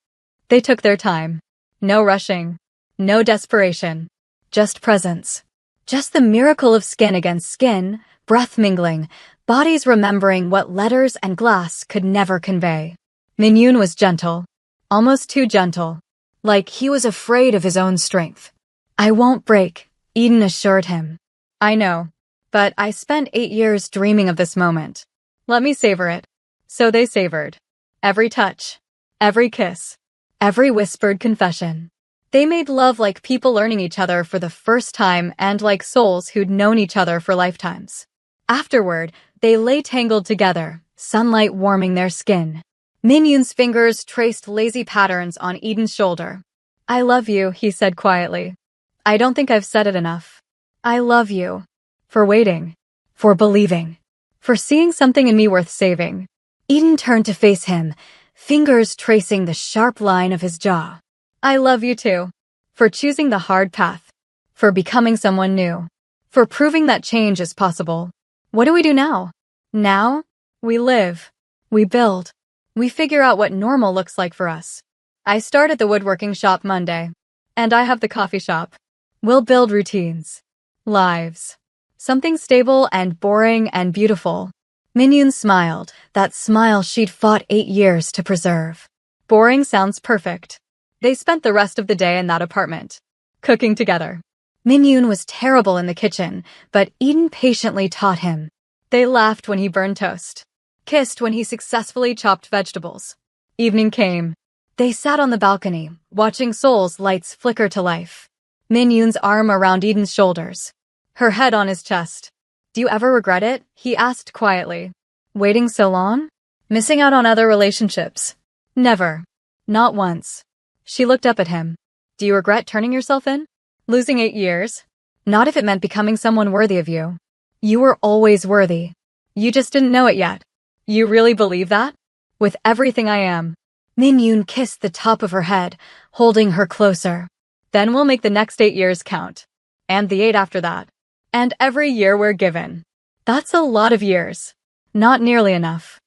They took their time. No rushing. No desperation. Just presence. Just the miracle of skin against skin, breath mingling, bodies remembering what letters and glass could never convey. Min-yoon was gentle. Almost too gentle. Like he was afraid of his own strength. I won't break, Eden assured him. I know. But I spent 8 years dreaming of this moment. Let me savor it. So they savored. Every touch. Every kiss. Every whispered confession. They made love like people learning each other for the first time and like souls who'd known each other for lifetimes. Afterward, they lay tangled together, sunlight warming their skin. Min-yoon's fingers traced lazy patterns on Eden's shoulder. I love you, he said quietly. I don't think I've said it enough. I love you. For waiting. For believing. For seeing something in me worth saving. Eden turned to face him, fingers tracing the sharp line of his jaw. I love you too. For choosing the hard path. For becoming someone new. For proving that change is possible. What do we do now? Now, we live. We build. We figure out what normal looks like for us. I start at the woodworking shop Monday. And I have the coffee shop. We'll build routines. Lives. Something stable and boring and beautiful. Min-yoon smiled, that smile she'd fought 8 years to preserve. Boring sounds perfect. They spent the rest of the day in that apartment. Cooking together. Min-yoon was terrible in the kitchen, but Eden patiently taught him. They laughed when he burned toast. Kissed when he successfully chopped vegetables. Evening came. They sat on the balcony, watching Seoul's lights flicker to life. Min-yoon's arm around Eden's shoulders. Her head on his chest. Do you ever regret it? He asked quietly. Waiting so long? Missing out on other relationships? Never. Not once. She looked up at him. Do you regret turning yourself in? Losing 8 years? Not if it meant becoming someone worthy of you. You were always worthy. You just didn't know it yet. You really believe that? With everything I am. Min-yoon kissed the top of her head, holding her closer. Then we'll make the next 8 years count. And the 8 after that. And every year we're given. That's a lot of years. Not nearly enough.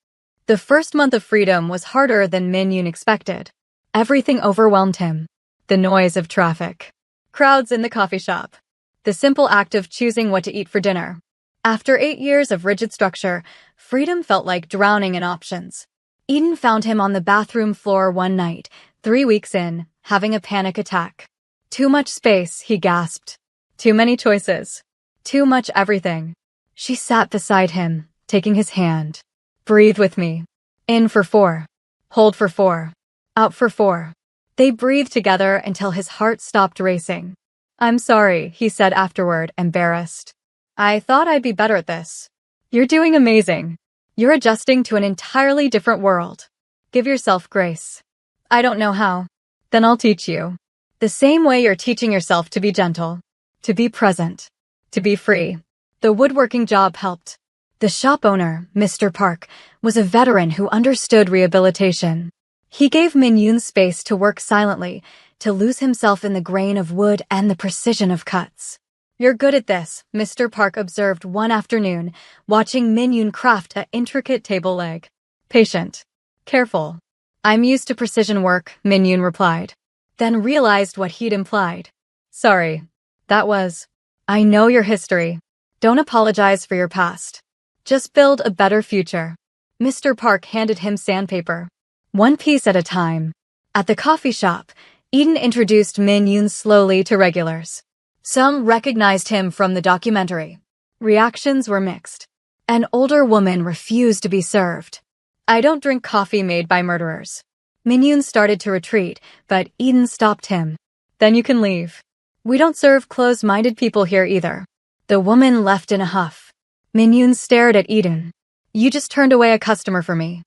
The first month of freedom was harder than Min-yoon expected. Everything overwhelmed him. The noise of traffic. Crowds in the coffee shop. The simple act of choosing what to eat for dinner. After 8 years of rigid structure, freedom felt like drowning in options. Eden found him on the bathroom floor one night, 3 weeks in, having a panic attack. Too much space, he gasped. Too many choices. Too much everything. She sat beside him, taking his hand. Breathe with me. In for 4. Hold for 4. Out for 4. They breathed together until his heart stopped racing. I'm sorry, he said afterward, embarrassed. I thought I'd be better at this. You're doing amazing. You're adjusting to an entirely different world. Give yourself grace. I don't know how. Then I'll teach you. The same way you're teaching yourself to be gentle. To be present. To be free. The woodworking job helped. The shop owner, Mr. Park, was a veteran who understood rehabilitation. He gave Min-yoon space to work silently, to lose himself in the grain of wood and the precision of cuts. You're good at this, Mr. Park observed one afternoon, watching Min-yoon craft an intricate table leg. Patient. Careful. I'm used to precision work, Min-yoon replied. Then realized what he'd implied. Sorry. That was. I know your history. Don't apologize for your past. Just build a better future. Mr. Park handed him sandpaper. One piece at a time. At the coffee shop, Eden introduced Min-yoon slowly to regulars. Some recognized him from the documentary. Reactions were mixed. An older woman refused to be served. I don't drink coffee made by murderers. Min-yoon started to retreat, but Eden stopped him. Then you can leave. We don't serve closed-minded people here either. The woman left in a huff. Min-yoon stared at Eden. You just turned away a customer for me.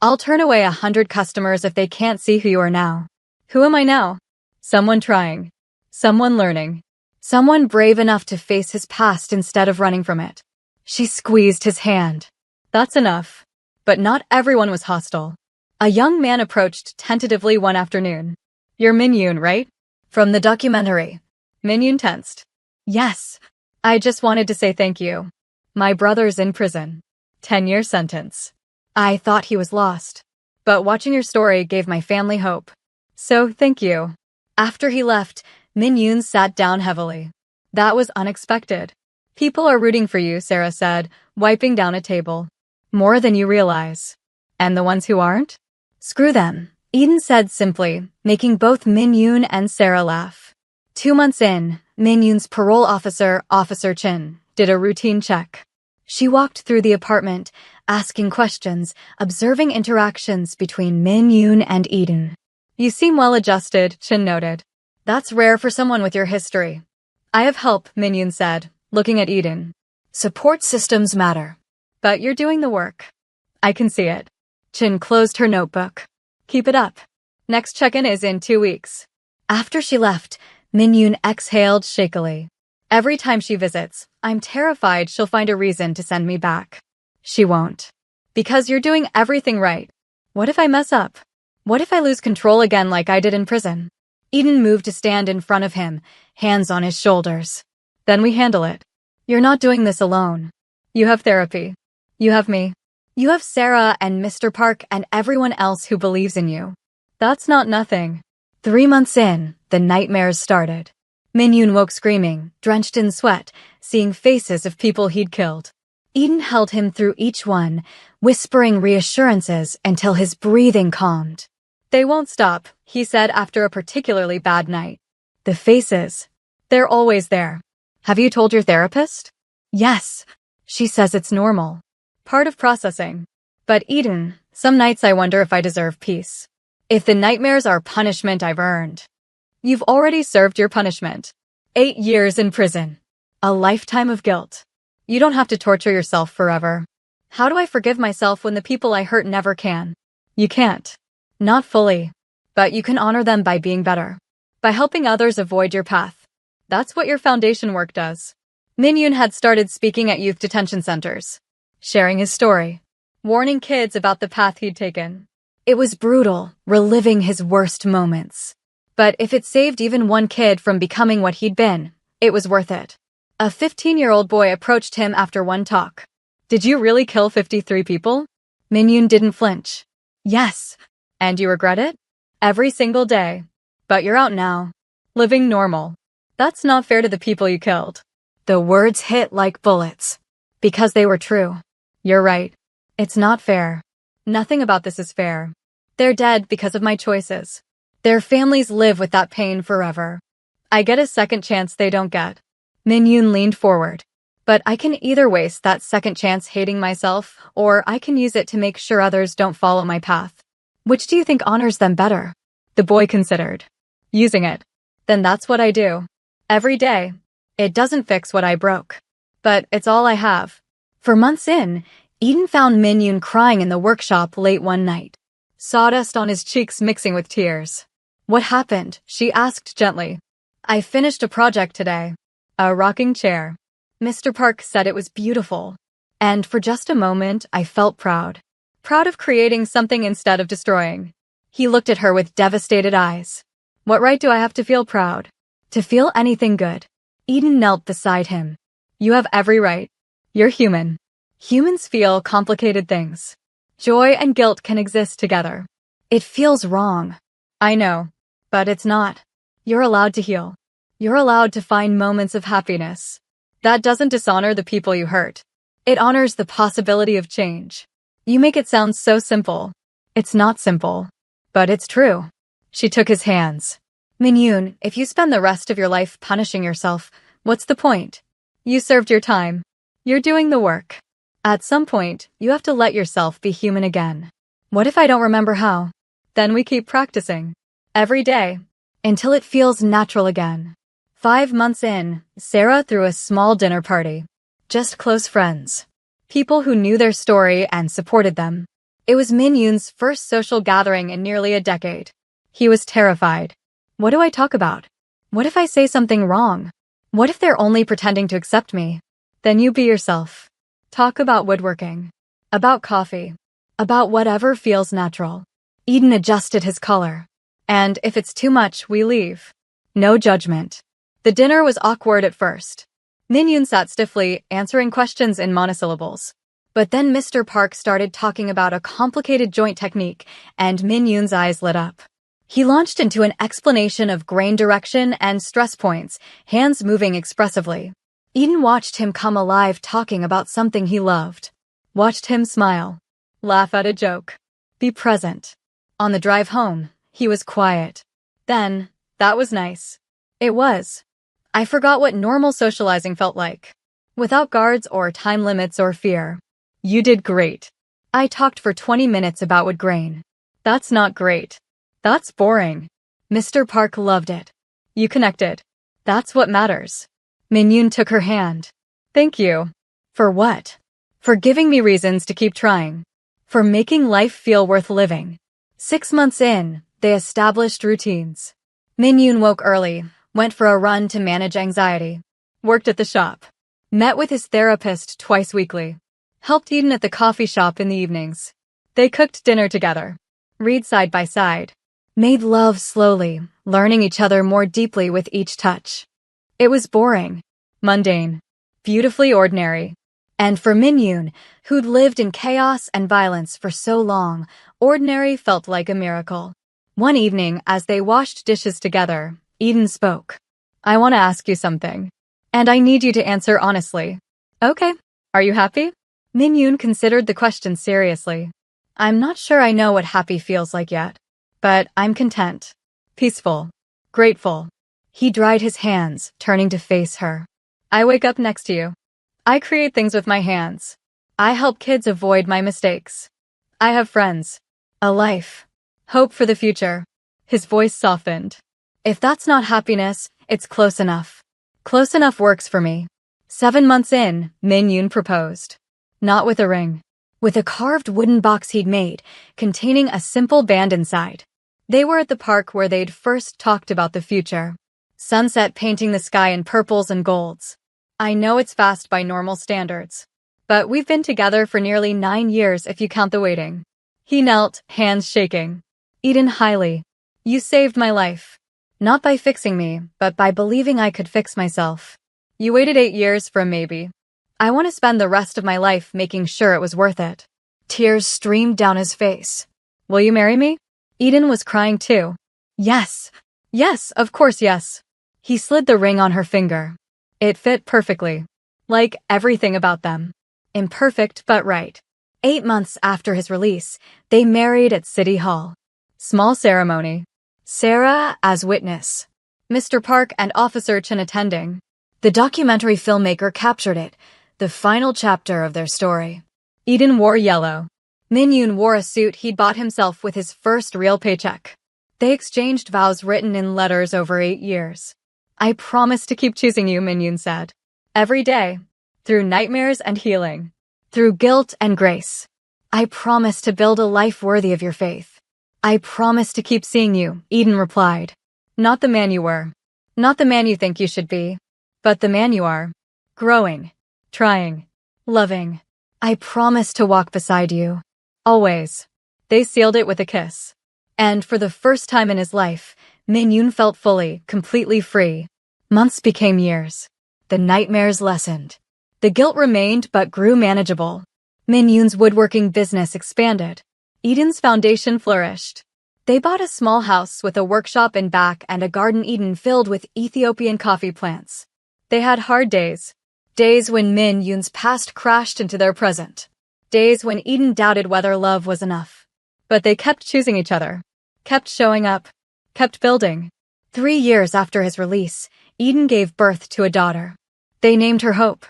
I'll turn away 100 customers if they can't see who you are now. Who am I now? Someone trying. Someone learning. Someone brave enough to face his past instead of running from it. She squeezed his hand. That's enough. But not everyone was hostile. A young man approached tentatively one afternoon. You're Min-yoon, right? From the documentary. Min-yoon tensed. Yes. I just wanted to say thank you. My brother's in prison. 10-year sentence. I thought he was lost. But watching your story gave my family hope. So, thank you. After he left, Min-yoon sat down heavily. That was unexpected. People are rooting for you, Sarah said, wiping down a table. More than you realize. And the ones who aren't? Screw them, Eden said simply, making both Min-yoon and Sarah laugh. 2 months in, Min-yoon's parole officer, Officer Chin, did a routine check. She walked through the apartment, asking questions, observing interactions between Min-yoon and Eden. You seem well-adjusted, Chin noted. That's rare for someone with your history. I have help, Min-yoon said, looking at Eden. Support systems matter. But you're doing the work. I can see it. Chin closed her notebook. Keep it up. Next check-in is in 2 weeks. After she left, Min-yoon exhaled shakily. Every time she visits, I'm terrified she'll find a reason to send me back. She won't. Because you're doing everything right. What if I mess up? What if I lose control again like I did in prison? Eden moved to stand in front of him, hands on his shoulders. Then we handle it. You're not doing this alone. You have therapy. You have me. You have Sarah and Mr. Park and everyone else who believes in you. That's not nothing. 3 months in, the nightmares started. Min-yoon woke screaming, drenched in sweat, seeing faces of people he'd killed. Eden held him through each one, whispering reassurances until his breathing calmed. They won't stop, he said after a particularly bad night. The faces. They're always there. Have you told your therapist? Yes. She says it's normal. Part of processing. But Eden, some nights I wonder if I deserve peace. If the nightmares are punishment I've earned. You've already served your punishment. 8 years in prison. A lifetime of guilt. You don't have to torture yourself forever. How do I forgive myself when the people I hurt never can? You can't. Not fully. But you can honor them by being better. By helping others avoid your path. That's what your foundation work does. Min-yoon had started speaking at youth detention centers. Sharing his story. Warning kids about the path he'd taken. It was brutal, reliving his worst moments. But if it saved even one kid from becoming what he'd been, it was worth it. A 15-year-old boy approached him after one talk. Did you really kill 53 people? Min-yoon didn't flinch. Yes. And you regret it? Every single day. But you're out now. Living normal. That's not fair to the people you killed. The words hit like bullets. Because they were true. You're right. It's not fair. Nothing about this is fair. They're dead because of my choices. Their families live with that pain forever. I get a second chance they don't get. Min-yoon leaned forward. But I can either waste that second chance hating myself, or I can use it to make sure others don't follow my path. Which do you think honors them better? The boy considered. Using it. Then that's what I do. Every day. It doesn't fix what I broke. But it's all I have. For months in, Eden found Min-yoon crying in the workshop late one night. Sawdust on his cheeks mixing with tears. What happened? She asked gently. I finished a project today. A rocking chair. Mr. Park said it was beautiful. And for just a moment, I felt proud. Proud of creating something instead of destroying. He looked at her with devastated eyes. What right do I have to feel proud? To feel anything good? Eden knelt beside him. You have every right. You're human. Humans feel complicated things. Joy and guilt can exist together. It feels wrong. I know, but it's not. You're allowed to heal. You're allowed to find moments of happiness. That doesn't dishonor the people you hurt. It honors the possibility of change. You make it sound so simple. It's not simple, but it's true. She took his hands. Min-yoon, if you spend the rest of your life punishing yourself, what's the point? You served your time. You're doing the work. At some point, you have to let yourself be human again. What if I don't remember how? Then we keep practicing. Every day. Until it feels natural again. 5 months in, Sarah threw a small dinner party. Just close friends. People who knew their story and supported them. It was Min-yoon's first social gathering in nearly a decade. He was terrified. What do I talk about? What if I say something wrong? What if they're only pretending to accept me? Then you be yourself. Talk about woodworking. About coffee. About whatever feels natural. Eden adjusted his color. And if it's too much, we leave. No judgment. The dinner was awkward at first. Min-yoon sat stiffly, answering questions in monosyllables. But then Mr. Park started talking about a complicated joint technique, and Min-yoon's eyes lit up. He launched into an explanation of grain direction and stress points, hands moving expressively. Eden watched him come alive talking about something he loved. Watched him smile. Laugh at a joke. Be present. On the drive home, he was quiet. Then, that was nice. It was. I forgot what normal socializing felt like. Without guards or time limits or fear. You did great. I talked for 20 minutes about wood grain. That's not great. That's boring. Mr. Park loved it. You connected. That's what matters. Min-yoon took her hand. Thank you. For what? For giving me reasons to keep trying. For making life feel worth living. 6 months in, they established routines. Min-yoon woke early, went for a run to manage anxiety. Worked at the shop. Met with his therapist twice weekly. Helped Eden at the coffee shop in the evenings. They cooked dinner together. Read side by side. Made love slowly, learning each other more deeply with each touch. It was boring. Mundane. Beautifully ordinary. And for Min-yoon, who'd lived in chaos and violence for so long, ordinary felt like a miracle. One evening, as they washed dishes together, Eden spoke. I want to ask you something. And I need you to answer honestly. Okay. Are you happy? Min-yoon considered the question seriously. I'm not sure I know what happy feels like yet. But I'm content. Peaceful. Grateful. He dried his hands, turning to face her. I wake up next to you. I create things with my hands. I help kids avoid my mistakes. I have friends. A life. Hope for the future. His voice softened. If that's not happiness, it's close enough. Close enough works for me. 7 months in, Min-yoon proposed. Not with a ring. With a carved wooden box he'd made, containing a simple band inside. They were at the park where they'd first talked about the future. Sunset painting the sky in purples and golds. I know it's fast by normal standards. But we've been together for nearly 9 years if you count the waiting. He knelt, hands shaking. Eden highly. You saved my life. Not by fixing me, but by believing I could fix myself. You waited 8 years for a maybe. I want to spend the rest of my life making sure it was worth it. Tears streamed down his face. Will you marry me? Eden was crying too. Yes. Yes, of course yes. He slid the ring on her finger. It fit perfectly. Like everything about them. Imperfect but right. 8 months after his release, they married at City Hall. Small ceremony. Sarah as witness. Mr. Park and Officer Chen attending. The documentary filmmaker captured it, the final chapter of their story. Eden wore yellow. Min-yoon wore a suit he'd bought himself with his first real paycheck. They exchanged vows written in letters over 8 years. I promise to keep choosing you, Min-yoon said. Every day. Through nightmares and healing. Through guilt and grace. I promise to build a life worthy of your faith. I promise to keep seeing you, Eden replied. Not the man you were. Not the man you think you should be. But the man you are. Growing. Trying. Loving. I promise to walk beside you. Always. They sealed it with a kiss. And for the first time in his life, Min-yoon felt fully, completely free. Months became years. The nightmares lessened. The guilt remained but grew manageable. Min-yoon's woodworking business expanded. Eden's foundation flourished. They bought a small house with a workshop in back and a garden Eden filled with Ethiopian coffee plants. They had hard days. Days when Min Yoon's past crashed into their present. Days when Eden doubted whether love was enough. But they kept choosing each other. Kept showing up. Kept building. 3 years after his release, Eden gave birth to a daughter. They named her Hope.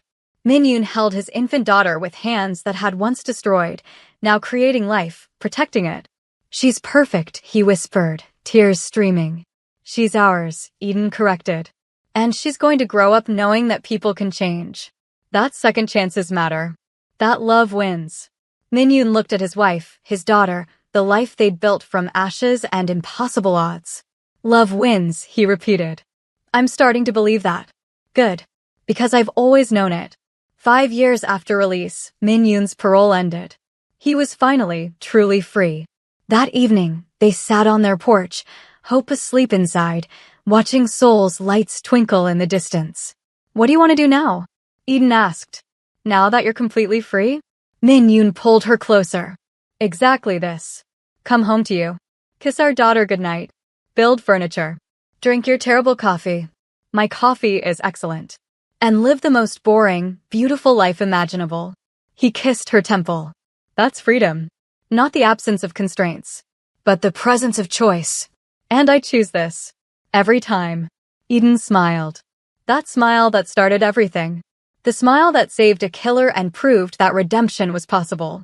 Min Yoon held his infant daughter with hands that had once destroyed, now creating life, protecting it. "She's perfect," he whispered, tears streaming. "She's ours," Eden corrected. "And she's going to grow up knowing that people can change. That second chances matter. That love wins." Min Yoon looked at his wife, his daughter, the life they'd built from ashes and impossible odds. "Love wins," he repeated. "I'm starting to believe that." "Good. Because I've always known it." 5 years after release, Min Yoon's parole ended. He was finally, truly free. That evening, they sat on their porch, Hope asleep inside, watching Seoul's lights twinkle in the distance. "What do you want to do now?" Eden asked. "Now that you're completely free?" Min Yoon pulled her closer. "Exactly this. Come home to you. Kiss our daughter goodnight. Build furniture. Drink your terrible coffee. My coffee is excellent. And live the most boring, beautiful life imaginable." He kissed her temple. That's freedom. Not the absence of constraints, but the presence of choice. "And I choose this. Every time." Eden smiled. That smile that started everything. The smile that saved a killer and proved that redemption was possible.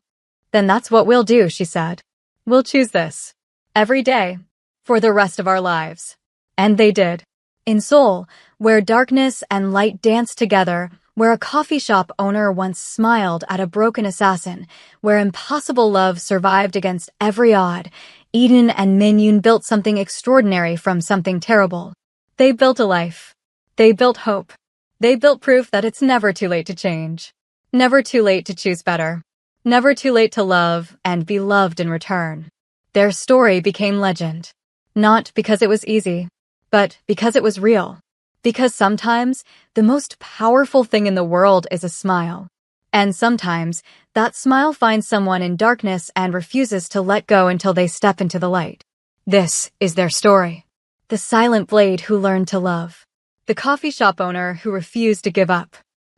"Then that's what we'll do," she said. "We'll choose this. Every day. For the rest of our lives." And they did. In Seoul, where darkness and light danced together, where a coffee shop owner once smiled at a broken assassin, where impossible love survived against every odd, Eden and Min Yoon built something extraordinary from something terrible. They built a life. They built hope. They built proof that it's never too late to change. Never too late to choose better. Never too late to love and be loved in return. Their story became legend. Not because it was easy, but because it was real. Because sometimes the most powerful thing in the world is a smile. And sometimes that smile finds someone in darkness and refuses to let go until they step into the light. This is their story. The silent blade who learned to love. The coffee shop owner who refused to give up.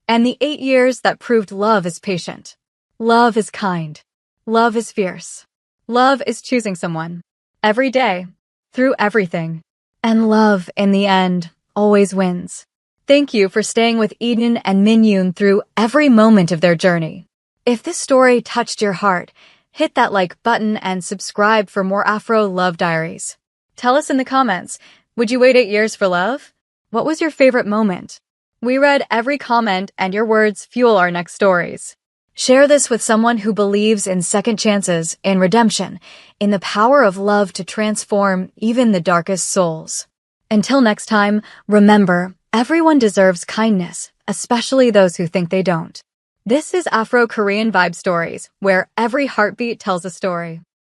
And the 8 years that proved love is patient. Love is kind. Love is fierce. Love is choosing someone. Every day. Through everything. And love, in the end, always wins. Thank you for staying with Eden and Min Yoon through every moment of their journey. If this story touched your heart, hit that like button and subscribe for more Afro love diaries. Tell us in the comments, would you wait 8 years for love? What was your favorite moment? We read every comment and your words fuel our next stories. Share this with someone who believes in second chances, in redemption, in the power of love to transform even the darkest souls. Until next time, remember, everyone deserves kindness, especially those who think they don't. This is Afro-Korean Vibe Stories, where every heartbeat tells a story.